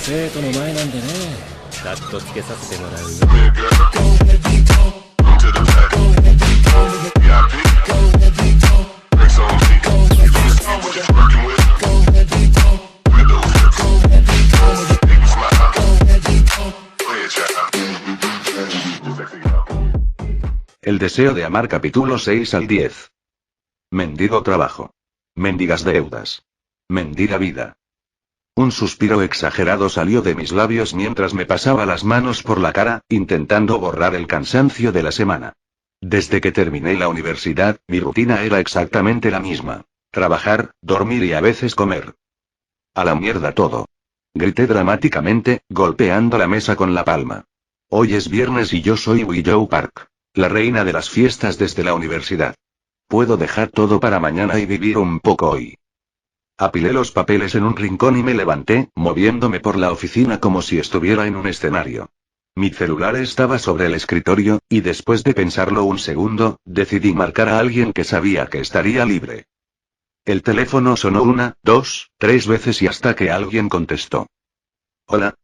生徒の前なんでね。カットつけさせてもらうよ。El deseo de amar capítulo 6 al 10. Mendigo trabajo. Mendigas deudas. Mendiga vida. Un suspiro exagerado salió de mis labios mientras me pasaba las manos por la cara, intentando borrar el cansancio de la semana. Desde que terminé la universidad, mi rutina era exactamente la misma. Trabajar, dormir y a veces comer. A la mierda todo. Grité dramáticamente, golpeando la mesa con la palma. Hoy es viernes y yo soy Willow Park, la reina de las fiestas desde la universidad. Puedo dejar todo para mañana y vivir un poco hoy. Apilé los papeles en un rincón y me levanté, moviéndome por la oficina como si estuviera en un escenario. Mi celular estaba sobre el escritorio, y después de pensarlo un segundo, decidí marcar a alguien que sabía que estaría libre. El teléfono sonó 1, 2, 3 veces y hasta que alguien contestó. Hola.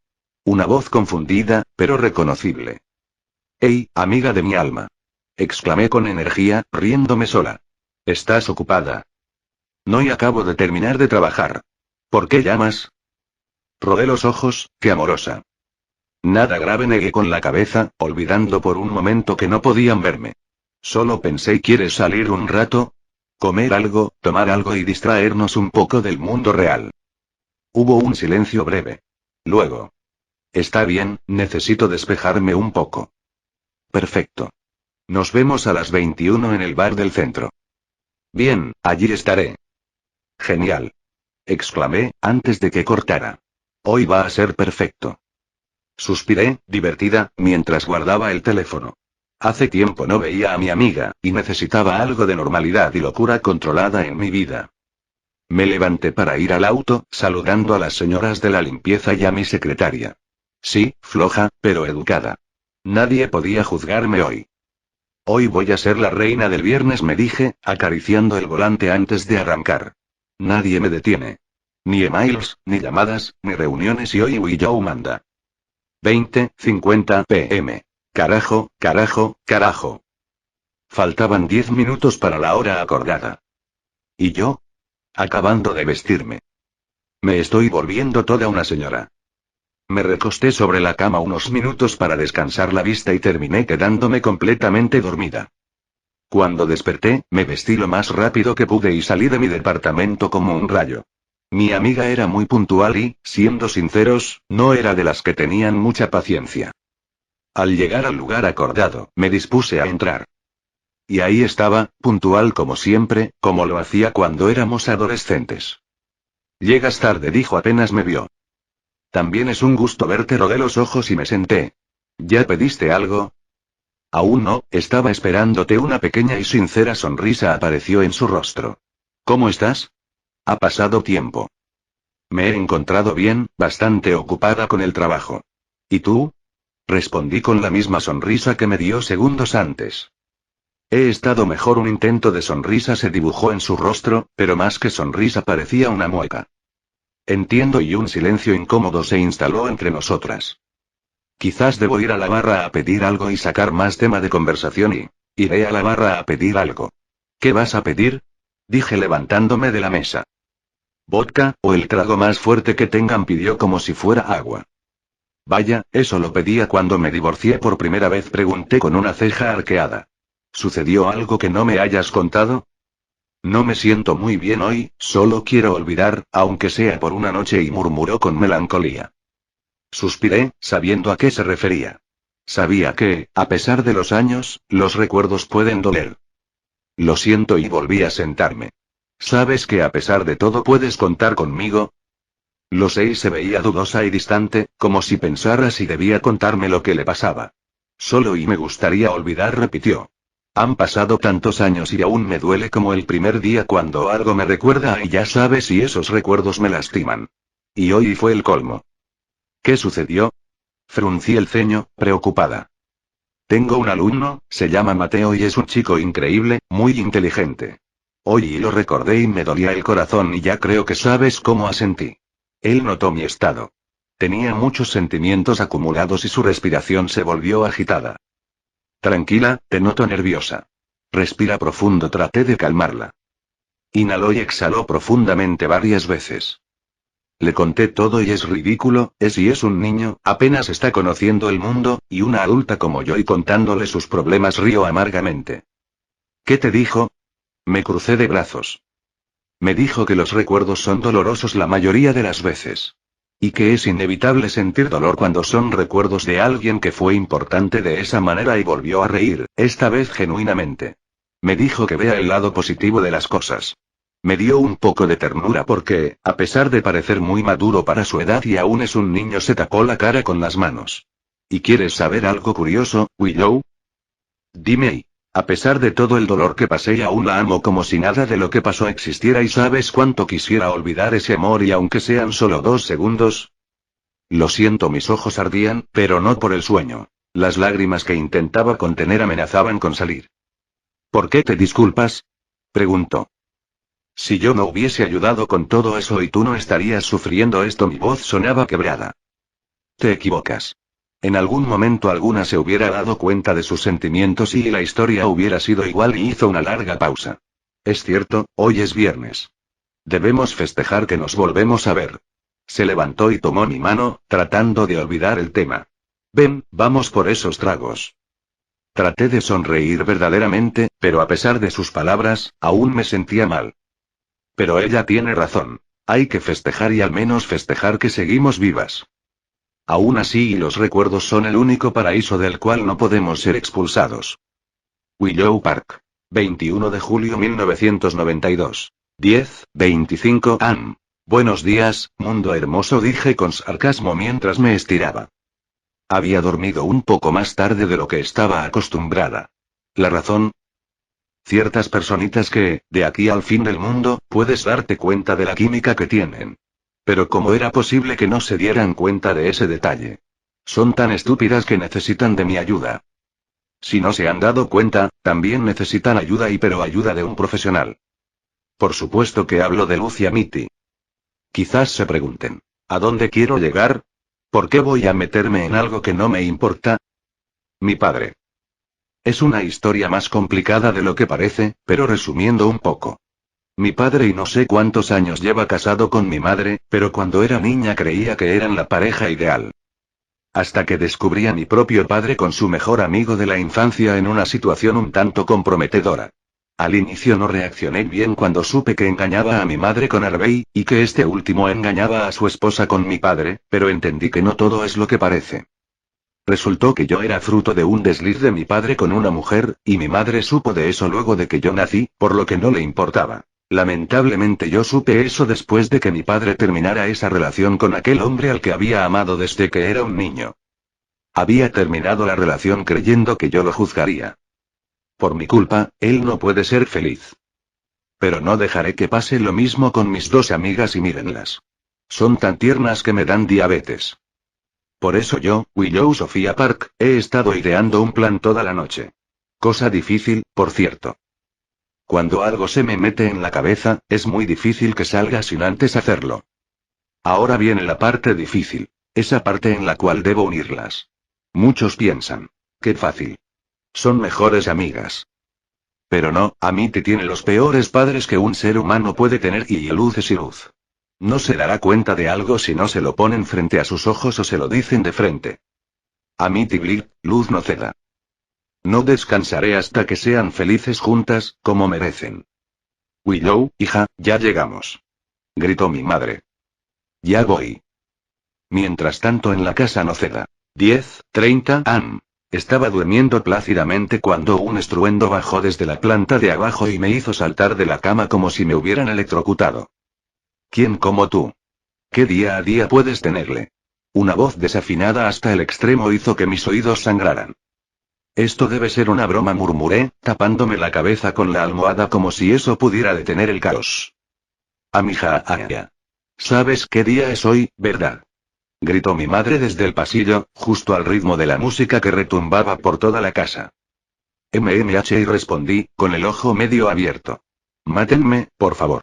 Una voz confundida, pero reconocible. Hey, amiga de mi alma. Exclamé con energía, riéndome sola. ¿Estás ocupada? No, y acabo de terminar de trabajar. ¿Por qué llamas? Rodé los ojos, qué amorosa. Nada grave, negué con la cabeza, olvidando por un momento que no podían verme. Solo pensé, ¿quieres salir un rato? Comer algo, tomar algo y distraernos un poco del mundo real. Hubo un silencio breve. Luego. Está bien, necesito despejarme un poco. Perfecto. Nos vemos a las 21 en el bar del centro. Bien, allí estaré. Genial. Exclamé, antes de que cortara. Hoy va a ser perfecto. Suspiré, divertida, mientras guardaba el teléfono. Hace tiempo no veía a mi amiga, y necesitaba algo de normalidad y locura controlada en mi vida. Me levanté para ir al auto, saludando a las señoras de la limpieza y a mi secretaria. Sí, floja, pero educada. Nadie podía juzgarme hoy. Hoy voy a ser la reina del viernes, me dije, acariciando el volante antes de arrancar. Nadie me detiene. Ni emails, ni llamadas, ni reuniones, y hoy Willow manda. 20:50 p.m. Carajo, carajo, carajo. Faltaban 10 minutos para la hora acordada. ¿Y yo? Acabando de vestirme. Me estoy volviendo toda una señora. Me recosté sobre la cama unos minutos para descansar la vista y terminé quedándome completamente dormida. Cuando desperté, me vestí lo más rápido que pude y salí de mi departamento como un rayo. Mi amiga era muy puntual y, siendo sinceros, no era de las que tenían mucha paciencia. Al llegar al lugar acordado, me dispuse a entrar. Y ahí estaba, puntual como siempre, como lo hacía cuando éramos adolescentes. Llegas tarde, dijo apenas me vio. También es un gusto verte, rodé los ojos y me senté. ¿Ya pediste algo? Aún no, estaba esperándote. Una pequeña y sincera sonrisa apareció en su rostro. ¿Cómo estás? Ha pasado tiempo. Me he encontrado bien, bastante ocupada con el trabajo. ¿Y tú? Respondí con la misma sonrisa que me dio segundos antes. He estado mejor. Un intento de sonrisa se dibujó en su rostro, pero más que sonrisa parecía una mueca. Entiendo, y un silencio incómodo se instaló entre nosotras. Quizás debo ir a la barra a pedir algo y sacar más tema de conversación y... Iré a la barra a pedir algo. ¿Qué vas a pedir? Dije levantándome de la mesa. Vodka, o el trago más fuerte que tengan, pidió como si fuera agua. Vaya, eso lo pedía cuando me divorcié por primera vez, pregunté con una ceja arqueada. ¿Sucedió algo que no me hayas contado? No me siento muy bien hoy, solo quiero olvidar, aunque sea por una noche, y murmuró con melancolía. Suspiré, sabiendo a qué se refería. Sabía que, a pesar de los años, los recuerdos pueden doler. Lo siento, y volví a sentarme. ¿Sabes que a pesar de todo puedes contar conmigo? Lo sé, y se veía dudosa y distante, como si pensara si debía contarme lo que le pasaba. Solo y me gustaría olvidar, repitió. Han pasado tantos años y aún me duele como el primer día cuando algo me recuerda, y ya sabes, y esos recuerdos me lastiman. Y hoy fue el colmo. ¿Qué sucedió? Fruncí el ceño, preocupada. Tengo un alumno, se llama Mateo y es un chico increíble, muy inteligente. Hoy lo recordé y me dolía el corazón, y ya creo que sabes cómo asentí. Él notó mi estado. Tenía muchos sentimientos acumulados y su respiración se volvió agitada. Tranquila, te noto nerviosa. Respira profundo, traté de calmarla. Inhaló y exhaló profundamente varias veces. Le conté todo y es ridículo, y es un niño, apenas está conociendo el mundo, y una adulta como yo y contándole sus problemas río amargamente. ¿Qué te dijo? Me crucé de brazos. Me dijo que los recuerdos son dolorosos la mayoría de las veces. Y que es inevitable sentir dolor cuando son recuerdos de alguien que fue importante de esa manera y volvió a reír, esta vez genuinamente. Me dijo que vea el lado positivo de las cosas. Me dio un poco de ternura porque, a pesar de parecer muy maduro para su edad y aún es un niño, se tapó la cara con las manos. ¿Y quieres saber algo curioso, Willow? Dime y, a pesar de todo el dolor que pasé y aún la amo como si nada de lo que pasó existiera y sabes cuánto quisiera olvidar ese amor y aunque sean solo 2 segundos. Lo siento, mis ojos ardían, pero no por el sueño. Las lágrimas que intentaba contener amenazaban con salir. ¿Por qué te disculpas? Preguntó. Si yo no hubiese ayudado con todo eso y tú no estarías sufriendo esto, mi voz sonaba quebrada. Te equivocas. En algún momento alguna se hubiera dado cuenta de sus sentimientos y la historia hubiera sido igual y hizo una larga pausa. Es cierto, hoy es viernes. Debemos festejar que nos volvemos a ver. Se levantó y tomó mi mano, tratando de olvidar el tema. Ven, vamos por esos tragos. Traté de sonreír verdaderamente, pero a pesar de sus palabras, aún me sentía mal. Pero ella tiene razón. Hay que festejar y al menos festejar que seguimos vivas. Aún así, y los recuerdos son el único paraíso del cual no podemos ser expulsados. Willow Park. 21 de julio 1992. 10:25 am. Buenos días, mundo hermoso, dije con sarcasmo mientras me estiraba. Había dormido un poco más tarde de lo que estaba acostumbrada. ¿La razón? Ciertas personitas que, de aquí al fin del mundo, puedes darte cuenta de la química que tienen. Pero ¿cómo era posible que no se dieran cuenta de ese detalle? Son tan estúpidas que necesitan de mi ayuda. Si no se han dado cuenta, también necesitan ayuda pero ayuda de un profesional. Por supuesto que hablo de Lucia Mitty. Quizás se pregunten, ¿a dónde quiero llegar? ¿Por qué voy a meterme en algo que no me importa? Mi padre. Es una historia más complicada de lo que parece, pero resumiendo un poco. Mi padre y no sé cuántos años lleva casado con mi madre, pero cuando era niña creía que eran la pareja ideal. Hasta que descubrí a mi propio padre con su mejor amigo de la infancia en una situación un tanto comprometedora. Al inicio no reaccioné bien cuando supe que engañaba a mi madre con Harvey, y que este último engañaba a su esposa con mi padre, pero entendí que no todo es lo que parece. Resultó que yo era fruto de un desliz de mi padre con una mujer, y mi madre supo de eso luego de que yo nací, por lo que no le importaba. Lamentablemente yo supe eso después de que mi padre terminara esa relación con aquel hombre al que había amado desde que era un niño. Había terminado la relación creyendo que yo lo juzgaría. Por mi culpa, él no puede ser feliz. Pero no dejaré que pase lo mismo con mis dos amigas y mírenlas. Son tan tiernas que me dan diabetes. Por eso yo, Willow Sophia Park, he estado ideando un plan toda la noche. Cosa difícil, por cierto. Cuando algo se me mete en la cabeza, es muy difícil que salga sin antes hacerlo. Ahora viene la parte difícil. Esa parte en la cual debo unirlas. Muchos piensan. Qué fácil. Son mejores amigas. Pero no, Amity tiene los peores padres que un ser humano puede tener y Luz es Luz. No se dará cuenta de algo si no se lo ponen frente a sus ojos o se lo dicen de frente. Amity Bleed, Luz no ceda. No descansaré hasta que sean felices juntas, como merecen. Willow, hija, ya llegamos. Gritó mi madre. Ya voy. Mientras tanto en la casa Noceda. 10:30 am. Estaba durmiendo plácidamente cuando un estruendo bajó desde la planta de abajo y me hizo saltar de la cama como si me hubieran electrocutado. ¿Quién como tú? ¿Qué día a día puedes tenerle? Una voz desafinada hasta el extremo hizo que mis oídos sangraran. Esto debe ser una broma, murmuré, tapándome la cabeza con la almohada como si eso pudiera detener el caos. Amija, ¿sabes qué día es hoy, verdad? Gritó mi madre desde el pasillo, justo al ritmo de la música que retumbaba por toda la casa. Y respondí, con el ojo medio abierto. Mátenme, por favor.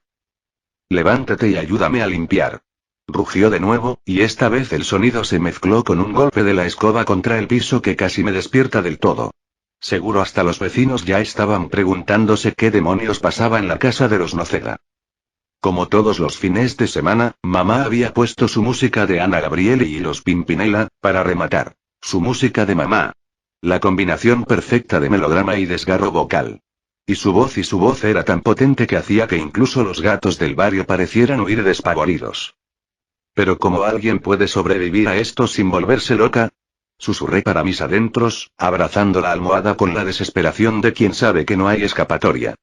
Levántate y ayúdame a limpiar. rugió de nuevo, y esta vez el sonido se mezcló con un golpe de la escoba contra el piso que casi me despierta del todo. Seguro hasta los vecinos ya estaban preguntándose qué demonios pasaba en la casa de los Noceda. Como todos los fines de semana, mamá había puesto su música de Ana Gabriel y los Pimpinela, para rematar. Su música de mamá. La combinación perfecta de melodrama y desgarro vocal. Y su voz era tan potente que hacía que incluso los gatos del barrio parecieran huir despavoridos. Pero ¿cómo alguien puede sobrevivir a esto sin volverse loca? Susurré para mis adentros, abrazando la almohada con la desesperación de quien sabe que no hay escapatoria.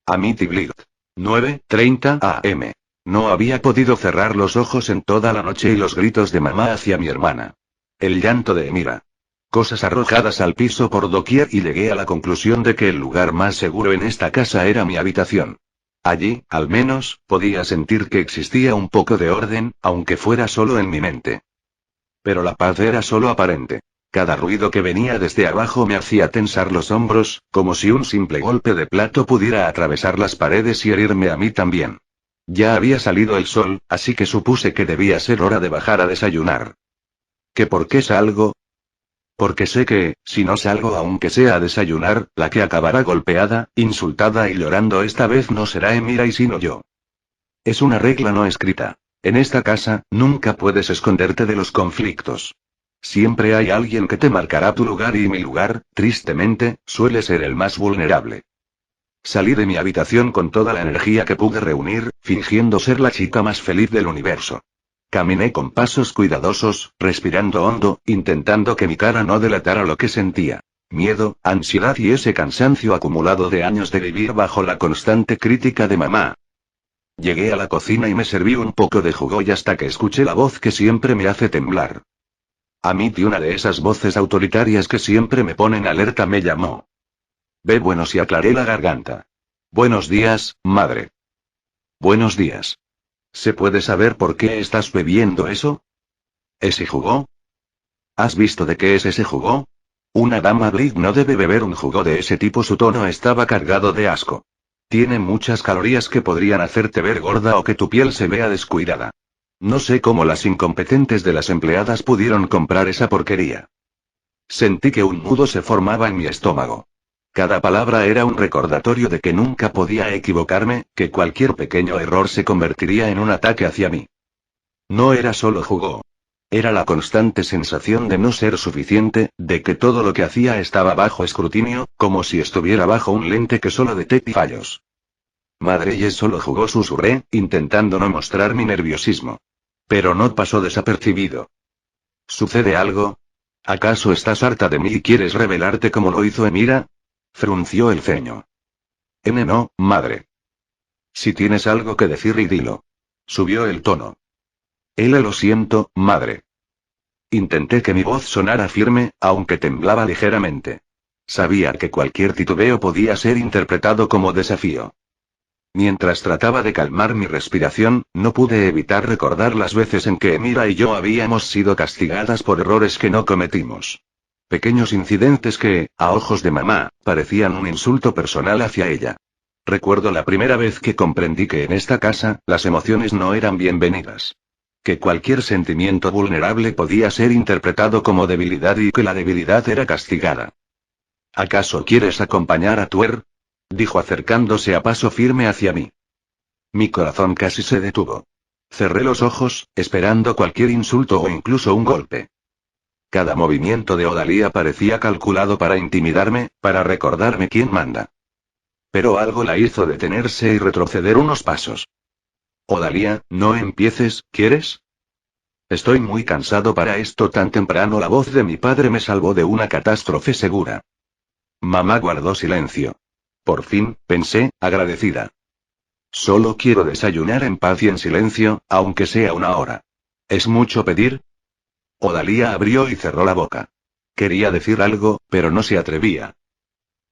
Amityville. 9:30 am. No había podido cerrar los ojos en toda la noche y los gritos de mamá hacia mi hermana. El llanto de Emira. Cosas arrojadas al piso por doquier y llegué a la conclusión de que el lugar más seguro en esta casa era mi habitación. Allí, al menos, podía sentir que existía un poco de orden, aunque fuera solo en mi mente. Pero la paz era solo aparente. Cada ruido que venía desde abajo me hacía tensar los hombros, como si un simple golpe de plato pudiera atravesar las paredes y herirme a mí también. Ya había salido el sol, así que supuse que debía ser hora de bajar a desayunar. ¿Que por qué salgo? Porque sé que, si no salgo aunque sea a desayunar, la que acabará golpeada, insultada y llorando esta vez no será Emira y sino yo. Es una regla no escrita. En esta casa, nunca puedes esconderte de los conflictos. Siempre hay alguien que te marcará tu lugar y mi lugar, tristemente, suele ser el más vulnerable. Salí de mi habitación con toda la energía que pude reunir, fingiendo ser la chica más feliz del universo. Caminé con pasos cuidadosos, respirando hondo, intentando que mi cara no delatara lo que sentía. Miedo, ansiedad y ese cansancio acumulado de años de vivir bajo la constante crítica de mamá. Llegué a la cocina y me serví un poco de jugo y hasta que escuché la voz que siempre me hace temblar. Amity, una de esas voces autoritarias que siempre me ponen alerta, me llamó. Buenos y aclaré la garganta. Buenos días, madre. Buenos días. ¿Se puede saber por qué estás bebiendo eso? ¿Ese jugo? ¿Has visto de qué es ese jugo? Una dama Blake no debe beber un jugo de ese tipo. Su tono estaba cargado de asco. Tiene muchas calorías que podrían hacerte ver gorda o que tu piel se vea descuidada. No sé cómo las incompetentes de las empleadas pudieron comprar esa porquería. Sentí que un nudo se formaba en mi estómago. Cada palabra era un recordatorio de que nunca podía equivocarme, que cualquier pequeño error se convertiría en un ataque hacia mí. No era solo jugo. Era la constante sensación de no ser suficiente, de que todo lo que hacía estaba bajo escrutinio, como si estuviera bajo un lente que solo detecta fallos. Madre, y es solo jugo, susurré, intentando no mostrar mi nerviosismo. Pero no pasó desapercibido. ¿Sucede algo? ¿Acaso estás harta de mí y quieres rebelarte como lo hizo Emira? Frunció el ceño. No, madre. Si tienes algo que decir y dilo. Subió el tono. Lo siento, madre. Intenté que mi voz sonara firme, aunque temblaba ligeramente. Sabía que cualquier titubeo podía ser interpretado como desafío. Mientras trataba de calmar mi respiración, no pude evitar recordar las veces en que Emira y yo habíamos sido castigadas por errores que no cometimos. Pequeños incidentes que, a ojos de mamá, parecían un insulto personal hacia ella. Recuerdo la primera vez que comprendí que en esta casa, las emociones no eran bienvenidas. Que cualquier sentimiento vulnerable podía ser interpretado como debilidad y que la debilidad era castigada. ¿Acaso quieres acompañar a Tuer? Dijo acercándose a paso firme hacia mí. Mi corazón casi se detuvo. Cerré los ojos, esperando cualquier insulto o incluso un golpe. Cada movimiento de Odalia parecía calculado para intimidarme, para recordarme quién manda. Pero algo la hizo detenerse y retroceder unos pasos. Odalia, no empieces, ¿quieres? Estoy muy cansado para esto tan temprano. La voz de mi padre me salvó de una catástrofe segura. Mamá guardó silencio. Por fin, pensé, agradecida. Solo quiero desayunar en paz y en silencio, aunque sea una hora. ¿Es mucho pedir? Odalia abrió y cerró la boca. Quería decir algo, pero no se atrevía.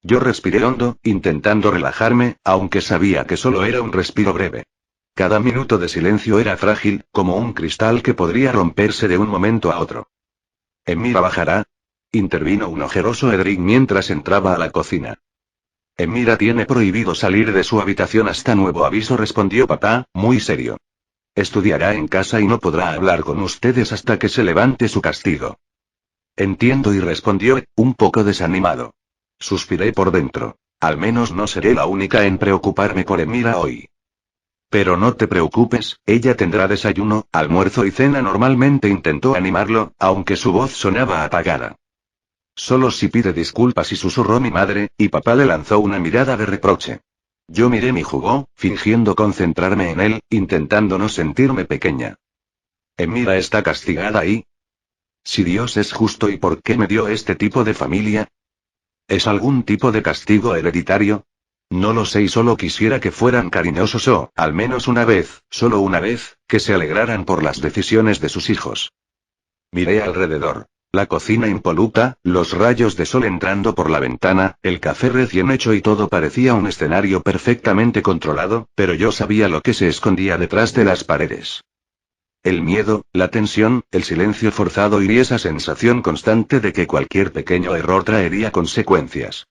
Yo respiré hondo, intentando relajarme, aunque sabía que solo era un respiro breve. Cada minuto de silencio era frágil, como un cristal que podría romperse de un momento a otro. Emira bajará. Intervino un ojeroso Edric mientras entraba a la cocina. Emira tiene prohibido salir de su habitación hasta nuevo aviso, respondió papá, muy serio. Estudiará en casa y no podrá hablar con ustedes hasta que se levante su castigo. Entiendo, y respondió, un poco desanimado. Suspiré por dentro. Al menos no seré la única en preocuparme por Emira hoy. Pero no te preocupes, ella tendrá desayuno, almuerzo y cena. Normalmente intentó animarlo, aunque su voz sonaba apagada. Solo si pide disculpas, y susurró mi madre, y papá le lanzó una mirada de reproche. Yo miré mi jugo, fingiendo concentrarme en él, intentando no sentirme pequeña. Emira está castigada y... Si Dios es justo, ¿y por qué me dio este tipo de familia? ¿Es algún tipo de castigo hereditario? No lo sé, y solo quisiera que fueran cariñosos o, al menos una vez, solo una vez, que se alegraran por las decisiones de sus hijos. Miré alrededor. La cocina impoluta, los rayos de sol entrando por la ventana, el café recién hecho, y todo parecía un escenario perfectamente controlado, pero yo sabía lo que se escondía detrás de las paredes. El miedo, la tensión, el silencio forzado y esa sensación constante de que cualquier pequeño error traería consecuencias.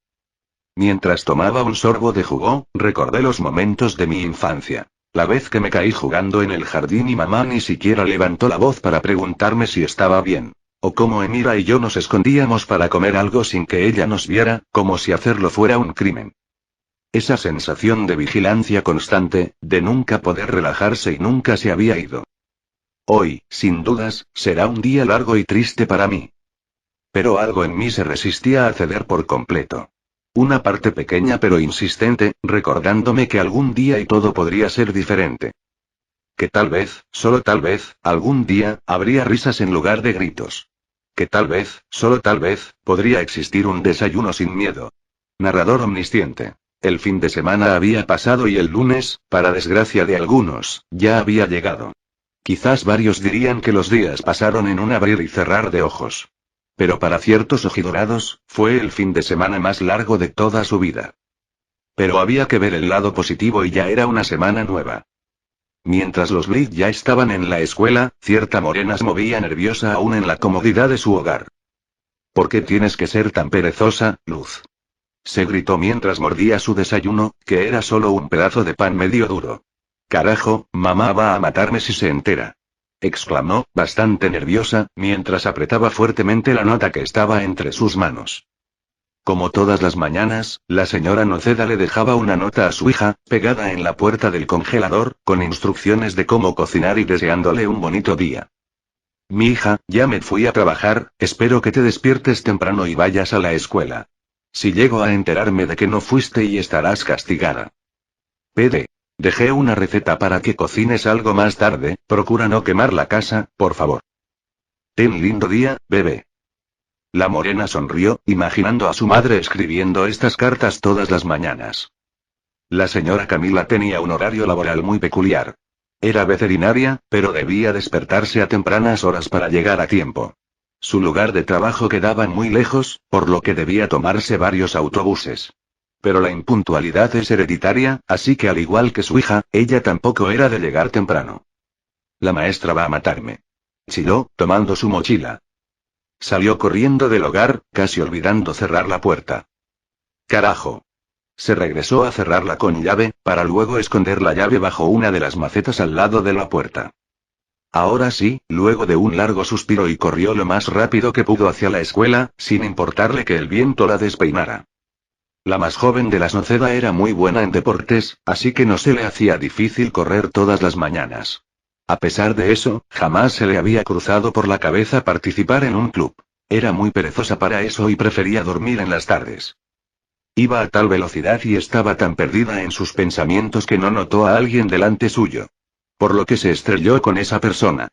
Mientras tomaba un sorbo de jugo, recordé los momentos de mi infancia. La vez que me caí jugando en el jardín y mamá ni siquiera levantó la voz para preguntarme si estaba bien. O cómo Emira y yo nos escondíamos para comer algo sin que ella nos viera, como si hacerlo fuera un crimen. Esa sensación de vigilancia constante, de nunca poder relajarse, y nunca se había ido. Hoy, sin dudas, será un día largo y triste para mí. Pero algo en mí se resistía a ceder por completo. Una parte pequeña pero insistente, recordándome que algún día y todo podría ser diferente. Que tal vez, solo tal vez, algún día, habría risas en lugar de gritos. Que tal vez, solo tal vez, podría existir un desayuno sin miedo. Narrador omnisciente. El fin de semana había pasado y el lunes, para desgracia de algunos, ya había llegado. Quizás varios dirían que los días pasaron en un abrir y cerrar de ojos. Pero para ciertos ojidorados, fue el fin de semana más largo de toda su vida. Pero había que ver el lado positivo, y ya era una semana nueva. Mientras los Blythe ya estaban en la escuela, cierta morena se movía nerviosa aún en la comodidad de su hogar. ¿Por qué tienes que ser tan perezosa, Luz? Se gritó mientras mordía su desayuno, que era solo un pedazo de pan medio duro. Carajo, mamá va a matarme si se entera. Exclamó, bastante nerviosa, mientras apretaba fuertemente la nota que estaba entre sus manos. Como todas las mañanas, la señora Noceda le dejaba una nota a su hija, pegada en la puerta del congelador, con instrucciones de cómo cocinar y deseándole un bonito día. Mi hija, ya me fui a trabajar, espero que te despiertes temprano y vayas a la escuela. Si llego a enterarme de que no fuiste y estarás castigada. PD. Dejé una receta para que cocines algo más tarde, procura no quemar la casa, por favor. Ten lindo día, bebé. La morena sonrió, imaginando a su madre escribiendo estas cartas todas las mañanas. La señora Camila tenía un horario laboral muy peculiar. Era veterinaria, pero debía despertarse a tempranas horas para llegar a tiempo. Su lugar de trabajo quedaba muy lejos, por lo que debía tomarse varios autobuses. Pero la impuntualidad es hereditaria, así que al igual que su hija, ella tampoco era de llegar temprano. La maestra va a matarme. Chilló, tomando su mochila. Salió corriendo del hogar, casi olvidando cerrar la puerta. Carajo. Se regresó a cerrarla con llave, para luego esconder la llave bajo una de las macetas al lado de la puerta. Ahora sí, luego de un largo suspiro, y corrió lo más rápido que pudo hacia la escuela, sin importarle que el viento la despeinara. La más joven de las Noceda era muy buena en deportes, así que no se le hacía difícil correr todas las mañanas. A pesar de eso, jamás se le había cruzado por la cabeza participar en un club. Era muy perezosa para eso y prefería dormir en las tardes. Iba a tal velocidad y estaba tan perdida en sus pensamientos que no notó a alguien delante suyo. Por lo que se estrelló con esa persona.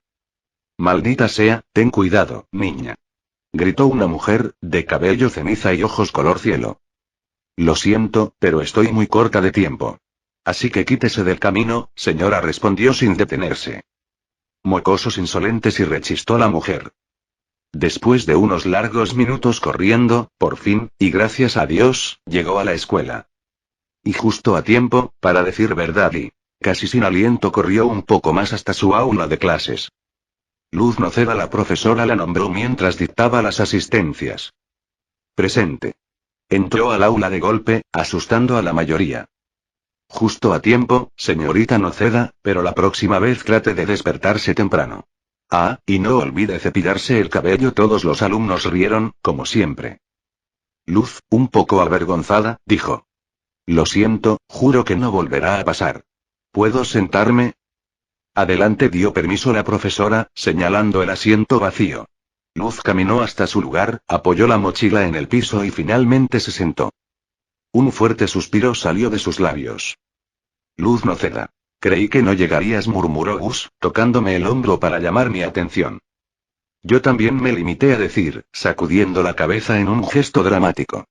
Maldita sea, ten cuidado, niña. Gritó una mujer, de cabello ceniza y ojos color cielo. Lo siento, pero estoy muy corta de tiempo. Así que quítese del camino, señora, respondió sin detenerse. Mocosos insolentes, y rechistó la mujer. Después de unos largos minutos corriendo, por fin, y gracias a Dios, llegó a la escuela. Y justo a tiempo, para decir verdad, y, casi sin aliento, corrió un poco más hasta su aula de clases. Luz Noceda, la profesora, la nombró mientras dictaba las asistencias. Presente. Entró al aula de golpe, asustando a la mayoría. Justo a tiempo, señorita Noceda, pero la próxima vez trate de despertarse temprano. Ah, y no olvide cepillarse el cabello. Todos los alumnos rieron, como siempre. Luz, un poco avergonzada, dijo. Lo siento, juro que no volverá a pasar. ¿Puedo sentarme? Adelante, dio permiso la profesora, señalando el asiento vacío. Luz caminó hasta su lugar, apoyó la mochila en el piso y finalmente se sentó. Un fuerte suspiro salió de sus labios. Luz Noceda. Creí que no llegarías, murmuró Gus, tocándome el hombro para llamar mi atención. Yo también, me limité a decir, sacudiendo la cabeza en un gesto dramático.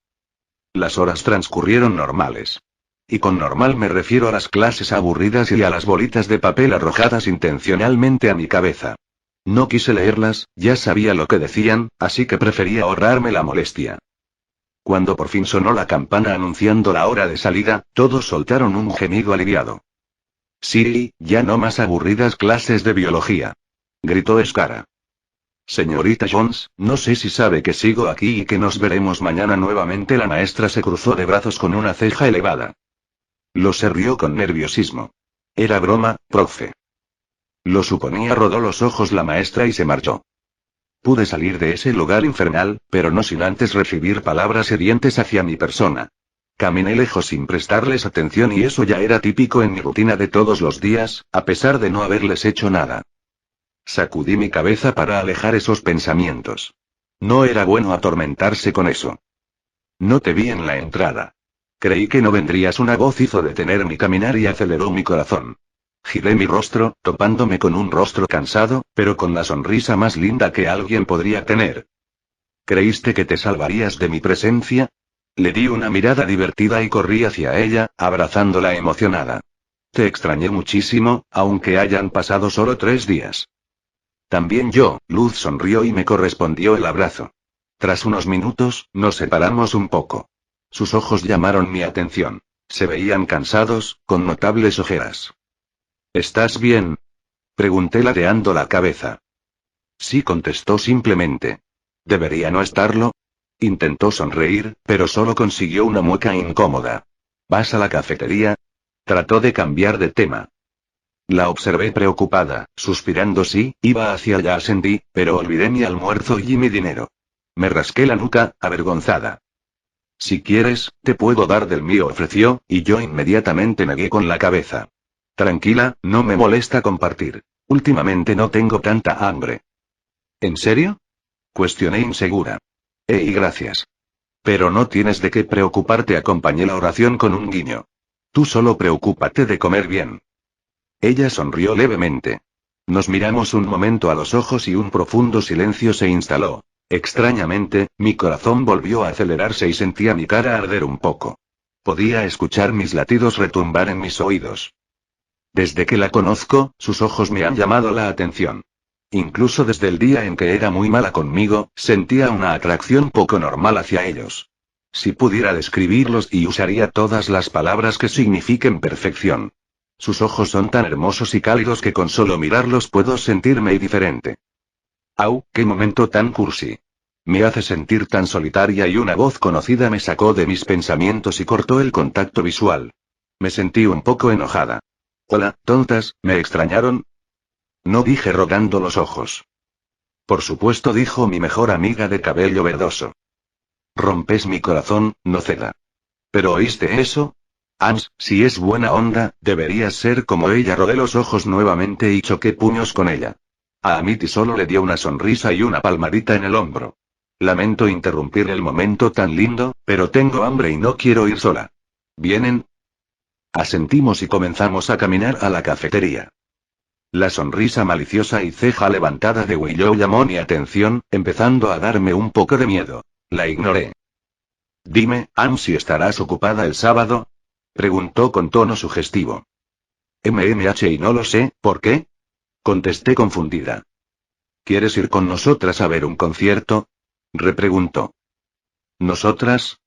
Las horas transcurrieron normales. Y con normal me refiero a las clases aburridas y a las bolitas de papel arrojadas intencionalmente a mi cabeza. No quise leerlas, ya sabía lo que decían, así que prefería ahorrarme la molestia. Cuando por fin sonó la campana anunciando la hora de salida, todos soltaron un gemido aliviado. Sí, ya no más aburridas clases de biología, gritó Scara. Señorita Jones, no sé si sabe que sigo aquí y que nos veremos mañana nuevamente. La maestra se cruzó de brazos con una ceja elevada. Lo se rió con nerviosismo. Era broma, profe. Lo suponía, rodó los ojos la maestra y se marchó. Pude salir de ese lugar infernal, pero no sin antes recibir palabras hirientes hacia mi persona. Caminé lejos sin prestarles atención y eso ya era típico en mi rutina de todos los días, a pesar de no haberles hecho nada. Sacudí mi cabeza para alejar esos pensamientos. No era bueno atormentarse con eso. No te vi en la entrada. Creí que no vendrías. Una voz hizo detener mi caminar y aceleró mi corazón. Giré mi rostro, topándome con un rostro cansado, pero con la sonrisa más linda que alguien podría tener. ¿Creíste que te salvarías de mi presencia? Le di una mirada divertida y corrí hacia ella, abrazándola emocionada. Te extrañé muchísimo, aunque hayan pasado solo 3 días. También yo. Luz sonrió y me correspondió el abrazo. Tras unos minutos, nos separamos un poco. Sus ojos llamaron mi atención. Se veían cansados, con notables ojeras. ¿Estás bien? Pregunté ladeando la cabeza. Sí, contestó simplemente. ¿Debería no estarlo? Intentó sonreír, pero solo consiguió una mueca incómoda. ¿Vas a la cafetería? Trató de cambiar de tema. La observé preocupada, suspirando. Sí, iba hacia allá, asentí, pero olvidé mi almuerzo y mi dinero. Me rasqué la nuca, avergonzada. Si quieres, te puedo dar del mío, ofreció, y yo inmediatamente negué con la cabeza. Tranquila, no me molesta compartir. Últimamente no tengo tanta hambre. ¿En serio? Cuestioné insegura. Y gracias. Pero no tienes de qué preocuparte, acompañé la oración con un guiño. Tú solo preocúpate de comer bien. Ella sonrió levemente. Nos miramos un momento a los ojos y un profundo silencio se instaló. Extrañamente, mi corazón volvió a acelerarse y sentía mi cara arder un poco. Podía escuchar mis latidos retumbar en mis oídos. Desde que la conozco, sus ojos me han llamado la atención. Incluso desde el día en que era muy mala conmigo, sentía una atracción poco normal hacia ellos. Si pudiera describirlos y usaría todas las palabras que signifiquen perfección. Sus ojos son tan hermosos y cálidos que con solo mirarlos puedo sentirme diferente. ¡Au, qué momento tan cursi! Me hace sentir tan solitaria y una voz conocida me sacó de mis pensamientos y cortó el contacto visual. Me sentí un poco enojada. Hola, tontas, ¿me extrañaron? No, dije rogando los ojos. Por supuesto, dijo mi mejor amiga de cabello verdoso. Rompes mi corazón, Noceda. ¿Pero oíste eso? Ans, si es buena onda, deberías ser como ella. Rodé los ojos nuevamente y choqué puños con ella. A Amity solo le dio una sonrisa y una palmadita en el hombro. Lamento interrumpir el momento tan lindo, pero tengo hambre y no quiero ir sola. ¿Vienen? Asentimos y comenzamos a caminar a la cafetería. La sonrisa maliciosa y ceja levantada de Willow llamó mi atención, empezando a darme un poco de miedo. La ignoré. Dime, Ann, si estarás ocupada el sábado. Preguntó con tono sugestivo. Y no lo sé, ¿por qué? Contesté confundida. ¿Quieres ir con nosotras a ver un concierto? Repreguntó. ¿Nosotras?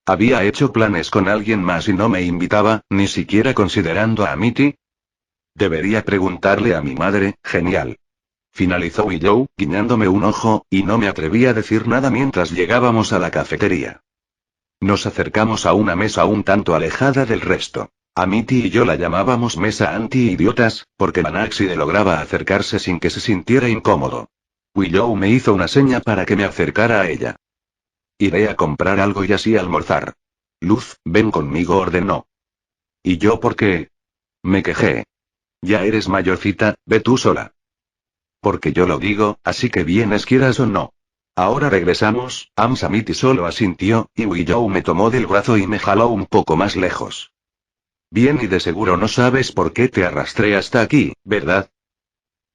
Había hecho planes con alguien más y no me invitaba, ni siquiera considerando a Amity. Debería preguntarle a mi madre. Genial. Finalizó Willow, guiñándome un ojo, y no me atreví a decir nada mientras llegábamos a la cafetería. Nos acercamos a una mesa un tanto alejada del resto. Amity y yo la llamábamos mesa anti-idiotas, porque Manaxide lograba acercarse sin que se sintiera incómodo. Willow me hizo una seña para que me acercara a ella. Iré a comprar algo y así almorzar. Luz, ven conmigo, ordenó. ¿Y yo por qué? Me quejé. Ya eres mayorcita, ve tú sola. Porque yo lo digo, así que vienes quieras o no. Ahora regresamos. Amity solo asintió, y Willow me tomó del brazo y me jaló un poco más lejos. Bien, y de seguro no sabes por qué te arrastré hasta aquí, ¿verdad?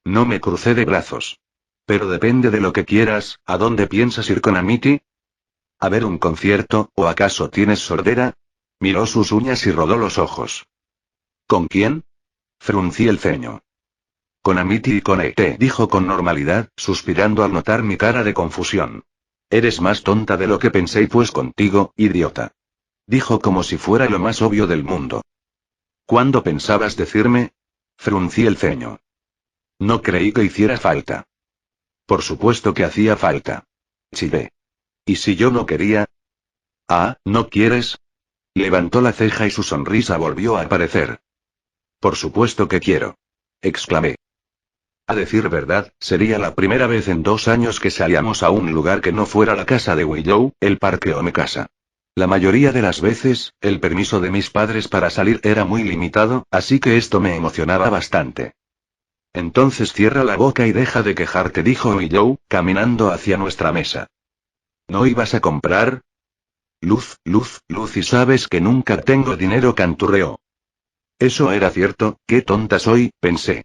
No me crucé de brazos. Pero depende de lo que quieras. ¿A dónde piensas ir con Amity? ¿A ver un concierto, o acaso tienes sordera? Miró sus uñas y rodó los ojos. ¿Con quién? Fruncí el ceño. Con Amity y con E.T., dijo con normalidad, suspirando al notar mi cara de confusión. Eres más tonta de lo que pensé y pues contigo, idiota. Dijo como si fuera lo más obvio del mundo. ¿Cuándo pensabas decirme? Fruncí el ceño. No creí que hiciera falta. Por supuesto que hacía falta. Chillé. ¿Y si yo no quería? Ah, ¿no quieres? Levantó la ceja y su sonrisa volvió a aparecer. Por supuesto que quiero. Exclamé. A decir verdad, sería la primera vez en 2 años que salíamos a un lugar que no fuera la casa de Willow, el parque o mi casa. La mayoría de las veces, el permiso de mis padres para salir era muy limitado, así que esto me emocionaba bastante. Entonces cierra la boca y deja de quejarte, dijo Willow, caminando hacia nuestra mesa. ¿No ibas a comprar? Luz, y sabes que nunca tengo dinero, canturreó. Eso era cierto, qué tonta soy, pensé.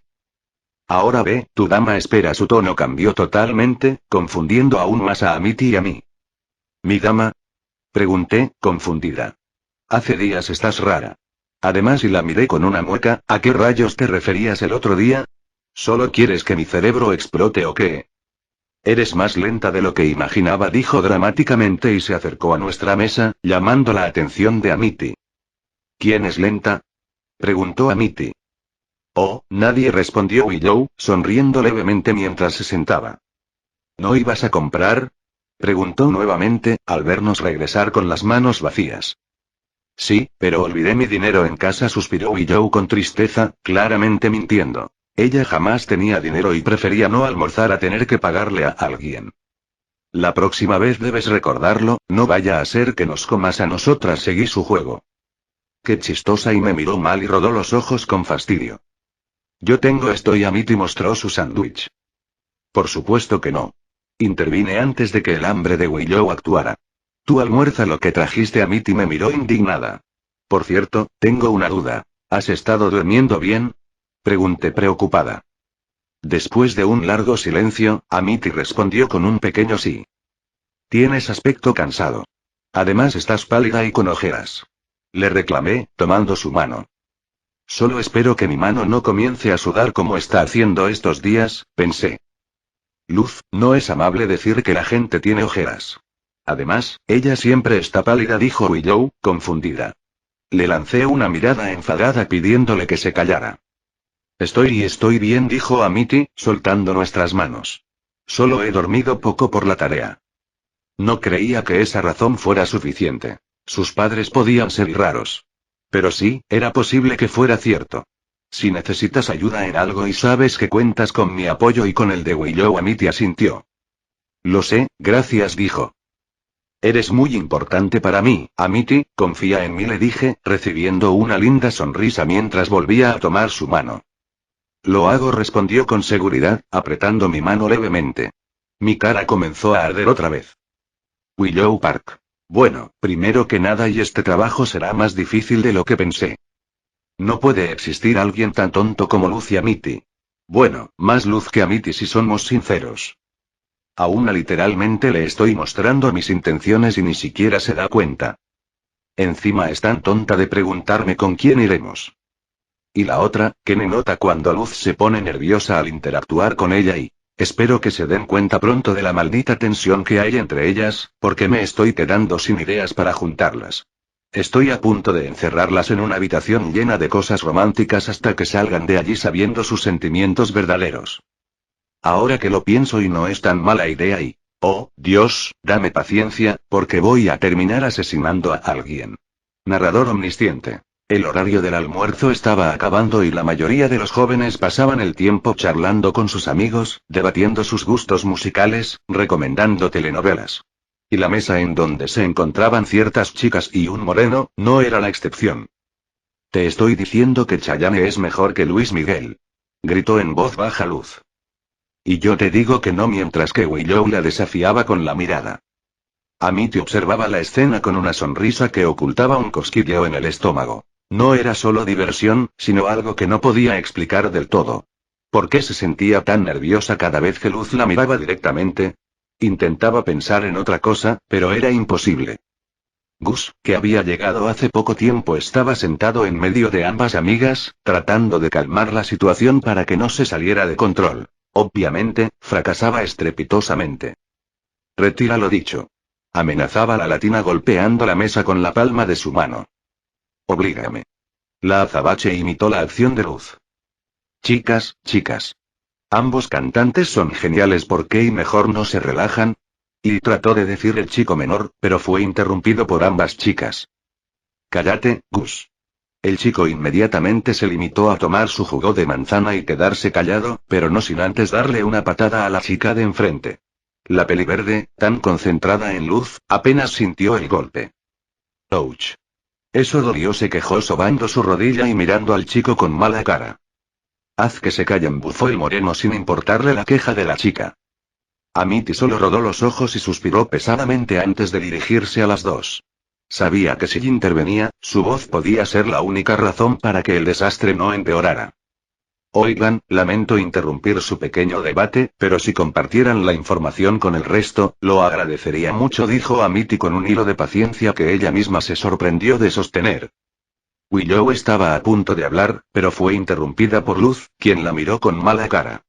Ahora ve, tu dama espera. Su tono cambió totalmente, confundiendo aún más a Amity y a mí. ¿Mi dama? Pregunté, confundida. Hace días estás rara. Además, y la miré con una mueca, ¿a qué rayos te referías el otro día? ¿Solo quieres que mi cerebro explote o qué? Eres más lenta de lo que imaginaba, dijo dramáticamente y se acercó a nuestra mesa, llamando la atención de Amity. ¿Quién es lenta? Preguntó Amity. Oh, nadie, respondió Willow, sonriendo levemente mientras se sentaba. ¿No ibas a comprar? Preguntó nuevamente, al vernos regresar con las manos vacías. Sí, pero olvidé mi dinero en casa, suspiró Willow con tristeza, claramente mintiendo. Ella jamás tenía dinero y prefería no almorzar a tener que pagarle a alguien. La próxima vez debes recordarlo, no vaya a ser que nos comas a nosotras, seguí su juego. Qué chistosa, y me miró mal y rodó los ojos con fastidio. Yo tengo esto, y Amity mostró su sándwich. Por supuesto que no. Intervine antes de que el hambre de Willow actuara. Tú almuerza lo que trajiste. Amity me miró indignada. Por cierto, tengo una duda. ¿Has estado durmiendo bien? Pregunté preocupada. Después de un largo silencio, Amity respondió con un pequeño sí. Tienes aspecto cansado. Además estás pálida y con ojeras. Le reclamé, tomando su mano. Solo espero que mi mano no comience a sudar como está haciendo estos días, pensé. Luz, no es amable decir que la gente tiene ojeras. Además, ella siempre está pálida, dijo Willow, confundida. Le lancé una mirada enfadada pidiéndole que se callara. Estoy bien, dijo Amity, soltando nuestras manos. Solo he dormido poco por la tarea. No creía que esa razón fuera suficiente. Sus padres podían ser raros. Pero sí, era posible que fuera cierto. Si necesitas ayuda en algo y sabes que cuentas con mi apoyo y con el de Willow, Amity asintió. Lo sé, gracias, dijo. Eres muy importante para mí, Amity, confía en mí, le dije, recibiendo una linda sonrisa mientras volvía a tomar su mano. Lo hago, respondió con seguridad, apretando mi mano levemente. Mi cara comenzó a arder otra vez. Willow Park. Bueno, primero que nada, y este trabajo será más difícil de lo que pensé. No puede existir alguien tan tonto como Luz y Amity. Bueno, más Luz que Amity si somos sinceros. A una literalmente le estoy mostrando mis intenciones y ni siquiera se da cuenta. Encima es tan tonta de preguntarme con quién iremos. Y la otra, que me nota cuando Luz se pone nerviosa al interactuar con ella y... Espero que se den cuenta pronto de la maldita tensión que hay entre ellas, porque me estoy quedando sin ideas para juntarlas. Estoy a punto de encerrarlas en una habitación llena de cosas románticas hasta que salgan de allí sabiendo sus sentimientos verdaderos. Ahora que lo pienso, y no es tan mala idea y... Oh, Dios, dame paciencia, porque voy a terminar asesinando a alguien. Narrador omnisciente. El horario del almuerzo estaba acabando y la mayoría de los jóvenes pasaban el tiempo charlando con sus amigos, debatiendo sus gustos musicales, recomendando telenovelas. Y la mesa en donde se encontraban ciertas chicas y un moreno, no era la excepción. Te estoy diciendo que Chayanne es mejor que Luis Miguel. Gritó en voz baja Luz. Y yo te digo que no, mientras que Willow la desafiaba con la mirada. Amity observaba la escena con una sonrisa que ocultaba un cosquilleo en el estómago. No era solo diversión, sino algo que no podía explicar del todo. ¿Por qué se sentía tan nerviosa cada vez que Luz la miraba directamente? Intentaba pensar en otra cosa, pero era imposible. Gus, que había llegado hace poco tiempo, estaba sentado en medio de ambas amigas, tratando de calmar la situación para que no se saliera de control. Obviamente, fracasaba estrepitosamente. Retira lo dicho. Amenazaba la latina golpeando la mesa con la palma de su mano. Oblígame. La azabache imitó la acción de Luz. Chicas, chicas. Ambos cantantes son geniales, ¿por qué y mejor no se relajan? Y trató de decir el chico menor, pero fue interrumpido por ambas chicas. Cállate, Gus. El chico inmediatamente se limitó a tomar su jugo de manzana y quedarse callado, pero no sin antes darle una patada a la chica de enfrente. La peliverde, tan concentrada en Luz, apenas sintió el golpe. Ouch. Eso dolió, se quejó sobando su rodilla y mirando al chico con mala cara. Haz que se callen, bufó el moreno sin importarle la queja de la chica. Amity solo rodó los ojos y suspiró pesadamente antes de dirigirse a las dos. Sabía que si intervenía, su voz podía ser la única razón para que el desastre no empeorara. Oigan, lamento interrumpir su pequeño debate, pero si compartieran la información con el resto, lo agradecería mucho, dijo Amity con un hilo de paciencia que ella misma se sorprendió de sostener. Willow estaba a punto de hablar, pero fue interrumpida por Luz, quien la miró con mala cara.